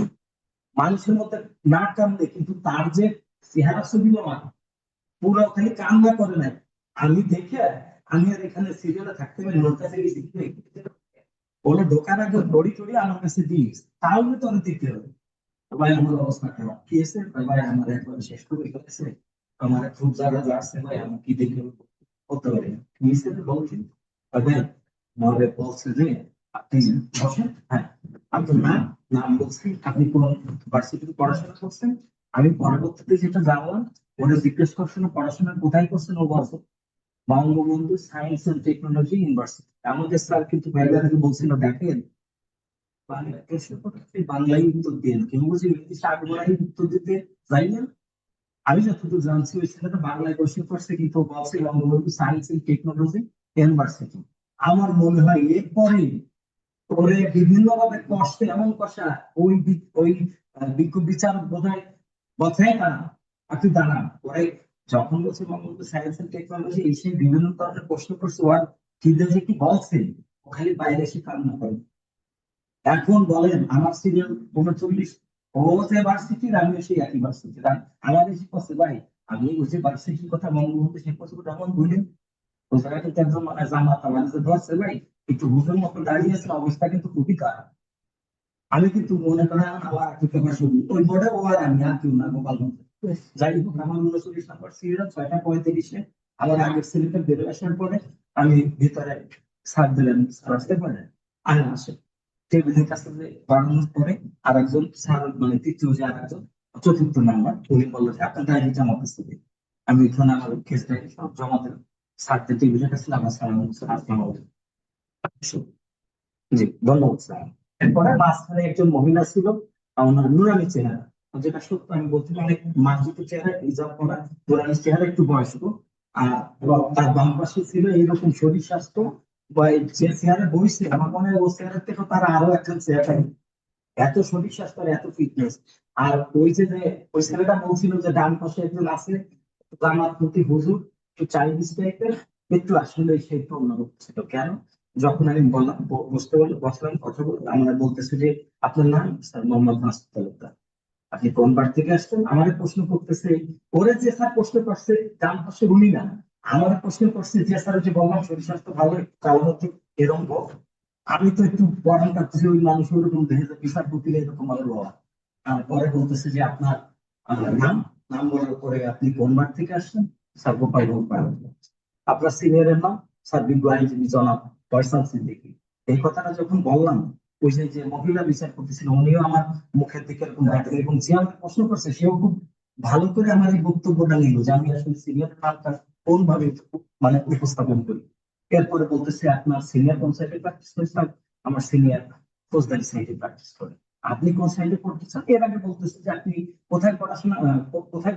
মানুষের মধ্যে না কান্দে, কিন্তু তার যে চেহারা ছবি আমার পুরো খালি কান্না করে নাই। আমি দেখে আমি আর এখানে সিরিয়ালে থাকতে পারি, ওর কাছে গেছি ওরা ঢোকার আগে দড়ি টড়ি আমার কাছে দিস, তাহলে তো আমি দেখতে হবে। ভাই আমার অবস্থা খারাপ, কি আছে ভাই, আমার একবার শেষ করে ফেলেছে, আমার খুব জায়গা আছে ভাই, আমি কি দেখে করতে পারি না। কি হয়েছে বলছি ভাই, মনে বলছে যে আপনি বসেন, হ্যাঁ আপনার নাম নাম বলছি, আপনি কোন ভার্সিটিতে পড়াশোনা করছেন। আমি পরবর্তীতে যেটা জানলাম, ওরা জিজ্ঞেস করছিল পড়াশোনা কোথায় করছেন, ও বলছে Bangabandhu science and technology university. আমাদের স্যার কিন্তু ভাইবারকে বলছিল দেখেন বাংলা প্রশ্ন করতে বাংলায় উত্তর দেন, কেউ বুঝি ইংলিশে আগবাড়াই উত্তর দিতে চাইলেন। আমি যতদূর জানছি ওই ছেলেটা বাংলায় কোশ্চেন করছে, কিন্তু ও বলছে Bangabandhu science and technology university. আমার মনে হয় এরপরে ওরে বিভিন্ন ভাবে কষ্টে এমন কষা, ওই বিক্ষোভ বিচারক বোধহয় কথাই দাঁড়ান, আপনি দাঁড়ান ওরে যখন বলছে বঙ্গবন্ধু সায়েন্স এন্ড টেকনোলজি এসে বিভিন্ন ধরনের প্রশ্ন করছে, ওর কি দেখে কি বলছে, ও খালি বাইরে এসে কান্না করে। এখন বলেন আমার সিরিয়াল 39, ও যে ভার্সিটির আমিও সেই একই ভার্সিটির, আর আমার এসে করছে ভাই, আমি ওই যে ভার্সিটির কথা বঙ্গবন্ধু শেখ মুজিবুর রহমান বললেন, ওই জায়গাটা কিন্তু একদম মানে জামাত আমার যে ধরছে ভাই, একটু হুজুর মতো দাঁড়িয়ে আছে, অবস্থা কিন্তু খুবই খারাপ। আমি কিন্তু মনে করেন আমার একটু শুধু ওই বোর্ডে ও আর আমি আর কেউ না, গোপাল মন্ত্র। যাই হোক আমার 39 নম্বর সিরিয়াল 6টা 35-এ আমার আগের সিরিয়ালটা বেরো আসার পরে আমি ভিতরে ছাড় দিলেন, স্যার আসতে পারেন, আর আসে টেবিলের কাছে যে বাড়ানোর পরে আর একজন স্যার মানে তৃতীয় যে আর একজন 4র্থ নাম্বার উনি বললো যে আপনার ডায়েরিটা আমার কাছে দিন। আমি এখানে আমার কেস ডায়েরি সব জমা দিলাম, স্যারদের টেবিলের কাছে আমার স্যার আসসালামু আলাইকুম। জি ধন্যবাদ স্যার। এরপরে মাঝখানে একজন মহিলা ছিল, ওনার নুরানি চেহারা, যেটা সত্য আমি বলতে পারি, অনেক মার্জিত চেহারা, হিজাব পরা, নুরানি চেহারা, একটু বয়স্ক। আর এবং তার বাম পাশে ছিল এইরকম শরীর স্বাস্থ্য বা যে চেহারা বইছে, আমার মনে হয় ওই চেহারা থেকে তার আরো একজন চেহারা, এত শরীর স্বাস্থ্য আর এত ফিটনেস। আর যে ওই ছেলেটা বলছিল যে ডান পাশে একজন আছে জামাত প্রতি হুজুর, একটু চাইনিজ টাইপের, একটু আসলে সে একটু অন্যরকম ছিল। কেন? যখন আমি বললাম বুঝতে পারলাম, বসলাম কথা বলতে, আমরা বলতেছে যে আপনার নাম স্যার মোহাম্মদ মাসুদ তালুকদার, আপনি কোন বার থেকে আসছেন, আমাদের প্রশ্ন করতেছে। ওরে যে স্যার প্রশ্ন করছে ডান পাশে উনি না, আমাদের প্রশ্ন করছে যে স্যার যে বললাম শরীর স্বাস্থ্য ভালো, কারণ হচ্ছে এরকম আমি তো একটু পড়ান কাটতেছি, ওই মানুষ ওরকম দেখে যে বিচার করতে এরকম ভালো বাবা। পরে বলতেছে যে আপনার নাম, নাম বলার পরে আপনি কোন বার থেকে আসছেন, স্যার গোপাল গোপাল। আপনার সিনিয়রের নাম, স্যার বিজ্ঞ আইনজীবী জনাব ফয়সাল সিদ্দিকী। এই কথাটা যখন বললাম, ওই যে যে মহিলা বিচার করতেছিল উনিও আমার মুখের দিকে এরকম দেখেন, এবং যে আমাকে প্রশ্ন করছে সেও খুব ভালো করে আমার এই বক্তব্যটা নিল যে আমি আসলে সিনিয়র নামটা কোন ভাবে মানে উপস্থাপন করি। এরপরে বলতেছে আপনার সিনিয়র কোন সাইডে প্র্যাকটিস করে, স্যার আমার সিনিয়র ফৌজদারি সাইডে প্র্যাকটিস করে। আপনি কোন সাইডে পড়তে চান? এর আগে বলতেছে যে আপনি কোথায়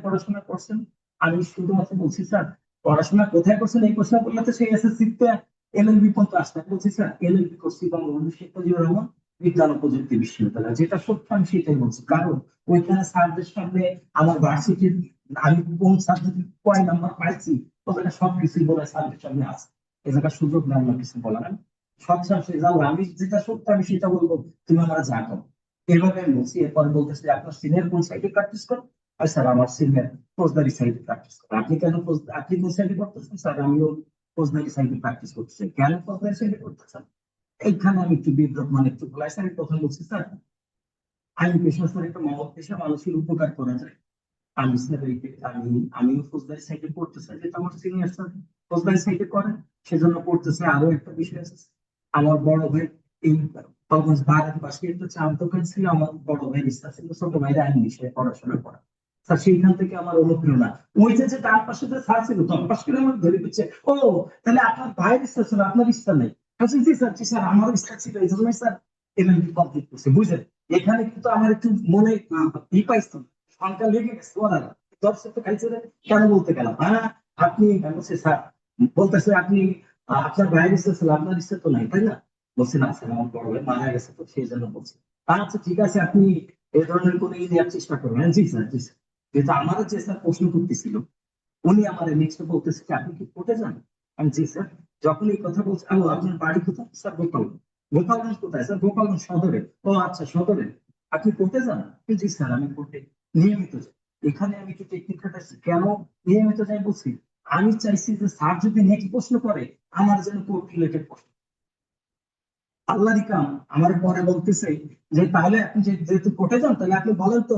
পড়াশোনা করছেন। আমি শুধুমাত্র বলছি স্যার পড়াশোনা কোথায় করছেন, এই প্রশ্ন করলে তো সেই এসএসসি তে এলএলবি পর্যন্ত আসতে, বলছি স্যার এলএলবি করছি বঙ্গবন্ধু শেখ মুজিবুর রহমান বিজ্ঞান ও প্রযুক্তি বিশ্ববিদ্যালয়। যেটা সত্য আমি সেটাই বলছি, কারণ ওইখানে স্যারদের সামনে আমার ভার্সিটির আমি কোন সাবজেক্টে কয় নাম্বার পাইছি ওখানে সবকিছু বলে স্যারদের সামনে আছে। এ জায়গায় সুযোগ নেই না কিছু বলার, সৎসাহসে যাও, আমি যেটা সত্য আমি সেটা বলবো, তুমি আমার যা করো। এভাবে আমি বলছি। এরপর বলতেছি আপনার সিনিয়র কোন সাইডে প্র্যাকটিস করো, আর স্যার আমার সিনিয়র ফৌজদারি সাইডে প্র্যাকটিস করে। আপনি কেন আপনি কোন সাইডে করতেছেন? স্যার আমিও ফৌজদারি সাইডে প্র্যাকটিস করতে চাই। কেন ফৌজদারি সাইডে করতে চান? এইখানে আমি একটু বিদ্রোহ মানে একটু খোলাইছি। আমি প্রথম বলছি স্যার আইন পেশা স্যার একটা মহৎ পেশা, মানুষের উপকার করা যায়। আমি স্যার আমিও ফৌজদারি সাইডে পড়তে চাই, যেটা আমার সিনিয়র স্যার ফৌজদারি সাইডে করেন, সেজন্য পড়তেছে। আরো একটা বিষয় আছে, আমার বড় ভাই এই গোপালগঞ্জ ভারত বাসী তো চার দোকান ছিল, আমার বড় ভাইয়ের ইচ্ছা ছিল ছোট ভাইরা আইন বিষয়ে পড়াশোনা করা। স্যার সেইখান থেকে আমার অনুপ্রেরণা, ওই যে ডান পাশে যে স্যার ছিল তখন পাশ করে আমার ধরে দিচ্ছে, ও তাহলে আপনার ভাইয়ের ইচ্ছা ছিল, আপনার ইচ্ছা নেই। বলছি, জি স্যার আমারও ইচ্ছা ছিল, এই জন্যই স্যার এমএলবি কমপ্লিট করছে, বুঝলেন। এখানে কিন্তু আমার একটু মনে পাইছি, শঙ্কা লেগে গেছে, ওরা দর্শক তো খাইছে রে, কেন বলতে গেলাম, হ্যাঁ আপনি বলছে স্যার, বলতেছে আপনি আপনার ভাইয়ের ইচ্ছা ছিল, আপনার ইচ্ছা তো নাই, তাই না? বলছি না স্যার, আমার বড় ভাই মারা গেছে তো সেই জন্য বলছি। আচ্ছা ঠিক আছে, আপনি এই ধরনের কোনো ই নেওয়ার চেষ্টা করবেন। জি স্যার, জি স্যার। কিন্তু আমারও যে স্যার প্রশ্ন করতেছিল, উনি আমার নেক্সট বলতেছে যে, আপনি কি কোর্টে যান? আমি জি স্যার। যখন এই কথা বলছে, ও আপনার বাড়ি কোথায়? স্যার গোপালগঞ্জ। গোপালগঞ্জ কোথায়? স্যার গোপালগঞ্জ সদরে। ও আচ্ছা সদরে। আপনি কোর্টে যান? জি স্যার, আমি কোর্টে নিয়মিত যাই। এখানে আমি একটু টেকনিক খাটাচ্ছি, কেন নিয়মিত যাই বলছি, আমি চাইছি যে স্যার যদি নেক্সট প্রশ্ন করে আমার যেন কোর্ট রিলেটেড প্রশ্ন। আল্লাহরই কাম, আমার পরে বলতেছে যে তাহলে আপনি যেহেতু কোর্টে যান, তাহলে আপনি বলেন তো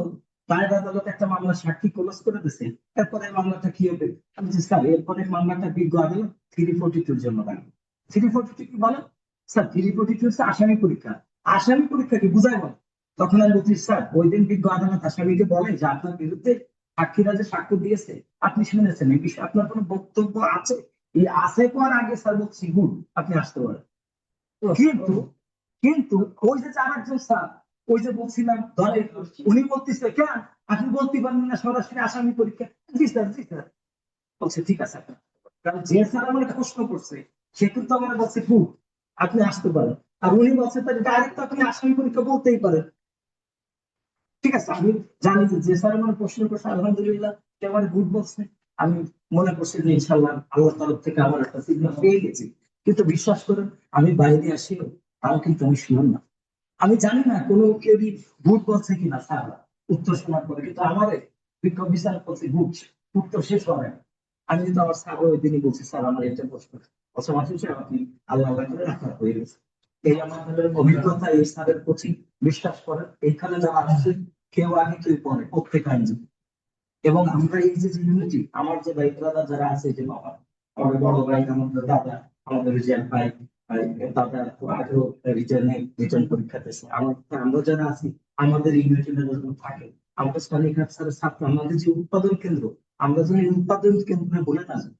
দায়ের আদালত একটা মামলা সাক্ষী ক্লোজ করে দিচ্ছে, এরপরে মামলাটা কি হবে? আমি বলছি, স্যার এরপরে মামলাটা বিজ্ঞ আদালত 342 জন্য রাখবে। 342 কি বলেন? স্যার 342 হচ্ছে আসামি পরীক্ষা। আসামি পরীক্ষা কি বুঝাই বল? তখন আমি বলছি, স্যার ওই দিন বিজ্ঞ আদালত আসামিকে বলে যে আপনার বিরুদ্ধে সাক্ষীরা যে সাক্ষ্য দিয়েছে আপনি শুনেছেন, এই বিষয়ে আপনার কোনো বক্তব্য আছে? এই আছে পর আগে স্যার বলছি গুড, আপনি আসতে পারেন। কিন্তু কিন্তু ওই যে আরেকজন স্যার, ওই যে বলছিলাম ধরে, উনি বলতেছে কেন আপনি বলতে পারেন না সরাসরি আসামি পরীক্ষা? জি স্যার, জি স্যার। বলছে ঠিক আছে। কারণ যে স্যার আমার প্রশ্ন করছে সে কিন্তু আমার বলছে গুড, আপনি আসতে পারেন। আর উনি বলছে তাহলে ডাইরেক্ট আপনি আসামি পরীক্ষা বলতেই পারেন। ঠিক আছে, আমি জানি যে স্যার আমার প্রশ্ন করছে আলহামদুলিল্লাহ সে আমার গুড বলছে। আমি মনে করছি যে ইনশাল্লাহ আল্লাহর তরফ থেকে আমার একটা সিগন্যাল পেয়ে গেছি। কিন্তু বিশ্বাস করেন, আমি বাইরে আসি তাও কিন্তু আমি শিওর না। আমি জানি না কোনো কেউ ভুট বলছে কিনা স্যার উত্তর শোনার পরে, কিন্তু আমার বিক্ষোভ বিচার করছে ভুট, উত্তর শেষ হবে না। আমি কিন্তু আমার স্যার ওই দিনই বলছি, স্যার আমার এটা প্রশ্ন অথবা মাসে আপনি আল্লাহ আল্লাহ করে রাখা হয়ে গেছে। এই আমাদের অভিজ্ঞতা, এই স্যারের প্রতি বিশ্বাস করেন, এইখানে যারা আসছে কেউ আগে কেউ পরে প্রত্যেক আইনজীবী। এবং আমরা এই যে ইউনিটি, আমার যে ভাই ব্রাদার যারা আছে, যে বাবা আমাদের বড় ভাই, আমাদের দাদা, আমাদের রিজার্ভ ভাই, দাদা আগেও রিটার্ন পরীক্ষা দিয়েছে, আমরা যারা আছি আমাদের ইউনিটি যখন থাকে, আমাদের স্থানীয় স্যারের ছাত্র, আমাদের যে উৎপাদন কেন্দ্র, আমরা যেন এই উৎপাদন কেন্দ্রে বলে না যাই।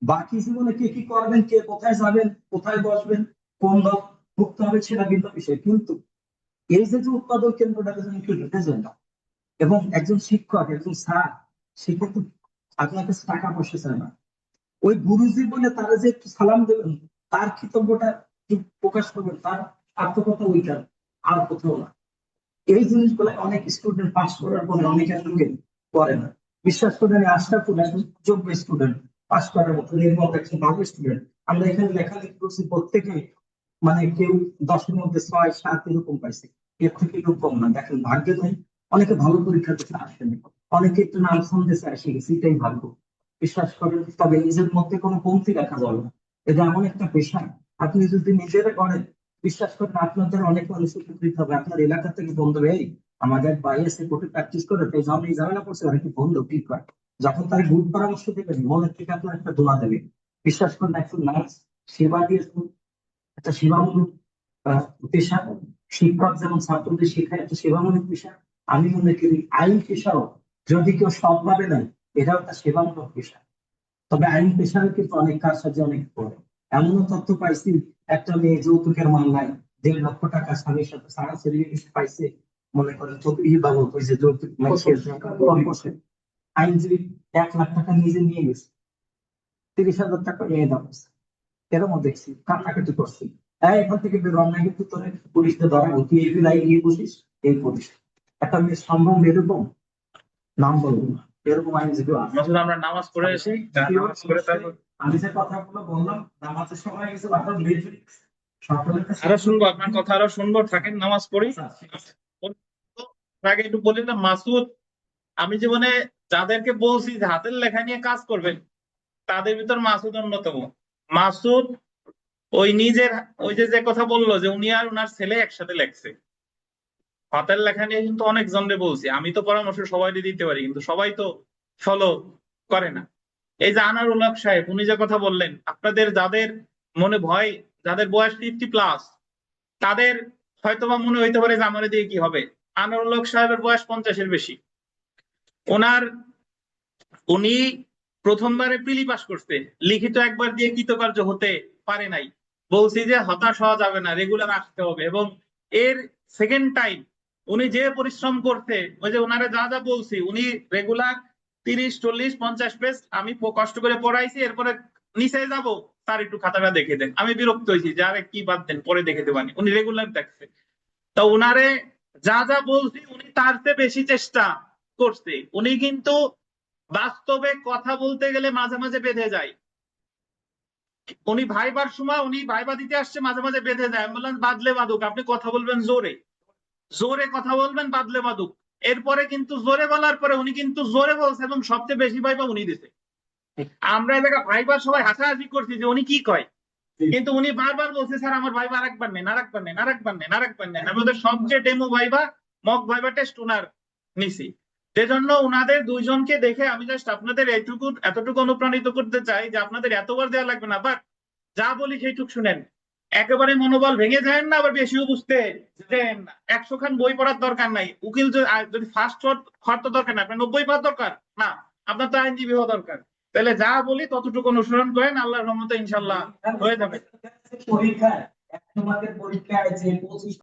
বাকি জীবনে কে কি করবেন, কে কোথায় যাবেন, কোথায় বসবেন, কোন দল ভুক্ত হবে সেটা ভিন্ন বিষয়, কিন্তু এই যে উৎপাদন কেন্দ্রটাকে যেন কেউ ঢুকে যায় না। এবং একজন শিক্ষক, একজন স্যার, সে কিন্তু আপনার কাছে টাকা পয়সা চায় না। ওই গুরুজি বলে তারা যে একটু সালাম দেবেন, তার কৃতজ্ঞতা একটু প্রকাশ করবেন, তার আত্মকথা ওইটা, আর কোথাও না। এই জিনিসগুলো অনেক স্টুডেন্ট পাস করার পরে অনেকে আসলে করে না। বিশ্বাস করে আমি আশরাফুল একজন যোগ্য স্টুডেন্ট, পাস করার মতো নির্মল একজন ভালো স্টুডেন্ট। আমরা এখানে লেখালেখি করছি প্রত্যেকে, মানে কেউ 10-এর মধ্যে 6-7 এরকম পাইছে, এর থেকে কেউ কম না। দেখেন ভাগ্যে নাই, অনেকে ভালো পরীক্ষা দিতে আসেনি, অনেকে একটু নাম সন্দেশে এসে গেছে, এটাই ভাগ্য। বিশ্বাস করেন, তবে নিজের মধ্যে কোনো কমতি রাখা যাবে না। এটা এমন একটা পেশা, আপনি যদি নিজেরা করেন, বিশ্বাস করেন আপনার দ্বারা অনেক মানুষ উপকৃত হবে। আপনার এলাকা থেকে বন্ধু, এই আমাদের বাইরে এসে কোর্টে প্র্যাকটিস করে তো যখন এই ঝামেলা করছে অনেক বন্ধু ঠিক হয়, যখন তার গুড পরামর্শ দেবেন মনের থেকে আপনার একটা দোয়া দেবে। বিশ্বাস করেন, একজন নার্স সেবা দিয়ে একটা সেবামূলক পেশা, শিক্ষক যেমন ছাত্রদের শেখায় একটা সেবামূলক পেশা, আমি মনে করি আইন পেশাও যদি কেউ সৎভাবে নেয়, এটাও একটা সেবামূলক পেশা। তবে আইন পেশায় কিন্তু অনেক কাজ সাজে অনেক পড়ে। এমনও তথ্য পাইছি, একটা মেয়ে যৌতুকের মামলায় 1.5 লক্ষ টাকা স্বামীর সাথে সারা সেলিব্রেশন পাইছে। মনে করেন ই বাবু ওই যে যৌতুক বসে, আইনজীবী 1 লাখ টাকা নিজে নিয়ে গেছে, 30,000 টাকা মেয়ে দাম। এরকম দেখছি, কাটাকাটি করছি, এখান থেকে বের হন না, কিন্তু তোর পুলিশকে ধরা তুই এই লাইন নিয়ে বসিস, এই পুলিশ একটা মেয়ে সম্ভব এরকম, নাম বলবো না, এরকম আইনজীবী আছে। মাসুদ, আমরা নামাজ পড়ে আসি, নামাজ পড়ে তারপর আমি যে কথাগুলো বললাম নামাজের সময় গেছে, আপনার মেজরিক সকলের কাছে আরো শুনবো, আপনার কথা আরো শুনবো, থাকেন নামাজ পড়ি। তার আগে একটু বলি না মাসুদ, আমি জীবনে যাদেরকে বলছি যে হাতের লেখা নিয়ে কাজ করবেন, তাদের ভিতর মাসুদ অন্যতম। মাসুদ ওই নিজের, ওই যে কথা বললো যে উনি আর উনার ছেলে একসাথে লেখছে, হাতের লেখা নিয়ে কিন্তু অনেক জনরে বলছি। আমি তো পরামর্শ সবাই দিতে পারি, কিন্তু সবাই তো ফলো করে না। এই যে আনারুল হক সাহেব, উনি যে কথা বললেন, আপনাদের যাদের মনে ভয়, যাদের বয়স 50+, তাদের হয়তোবা মনে হইতে পারে যে আমার দিয়ে কি হবে। আনোয়ারুল হক সাহেবের বয়স 50-এর বেশি। উনি প্রথমবারে প্রিলি পাস করতে, লিখিত একবার দিয়ে কৃতকার্য হতে পারে নাই। বলছি যে হতাশ হওয়া যাবে না, রেগুলার আসতে হবে। এবং এর সেকেন্ড টাইম উনি যে পরিশ্রম করতে, ওই যে ওনারা যা যা বলছি, উনি রেগুলার 30, 40, 50 পেজ আমি কষ্ট করে পড়াইছি। এরপরে নিচে যাব, তার একটু খাতাটা দেখে দেন। আমি বিরক্ত হয়েছি যে আরে কি বাদ দেন, পরে দেখে দেবানি। উনি রেগুলার দেখছে। তো উনারে যা যা বলছি উনি তার চেয়ে বেশি চেষ্টা করছে। উনি কিন্তু বাস্তবে কথা বলতে গেলে মাঝে মাঝে বেঁধে যায়। উনি ভাইবার সময়, উনি ভাইবা দিতে আসছে, মাঝে মাঝে বেঁধে যায়। আমি বললাম বাদলে বাদুক, আপনি কথা বলবেন জোরে, জোরে কথা বলবেন, বাদলে বাদুক। এরপরে কিন্তু জোরে বলার পরে উনি কিন্তু জোরে বলছে এবং সবচেয়ে বেশি ভাইবা উনি দিছে। আমরা এই জায়গায় ভাইবার সবাই হাসাহাসি করছি যে উনি কি কয়, কিন্তু উনি বারবার বলছে স্যার আমার ভাইবা আরেকবার নেন, আরেকবার নেন, আরেকবার নেন, আরেকবার নেন। আমি ওদের সবচেয়ে demo viva, mock viva test উনার নিছি। সেজন্য উনাদের দুইজনকে দেখে আমি জাস্ট আপনাদের এতটুকু অনুপ্রাণিত করতে চাই যে আপনাদের এতবার দেওয়া লাগবে না, বাট যা বলি সেইটুকু শুনেন। একেবারে মনোবল ভেঙে যায় না, আবার বেশিও বুঝতে যে 100 খান বই পড়ার দরকার নাই। উকিল যদি ফার্স্ট হওয়ার তো দরকার না, আপনার 90 পাওয়ার দরকার না, আপনার তো আইনজীবী হওয়া দরকার। তাহলে যা বলি ততটুকু অনুসরণ করেন, আল্লাহর রহমতে ইনশাল্লাহ হয়ে যাবে। পরীক্ষায়, 1 মার্কের পরীক্ষায় যে 25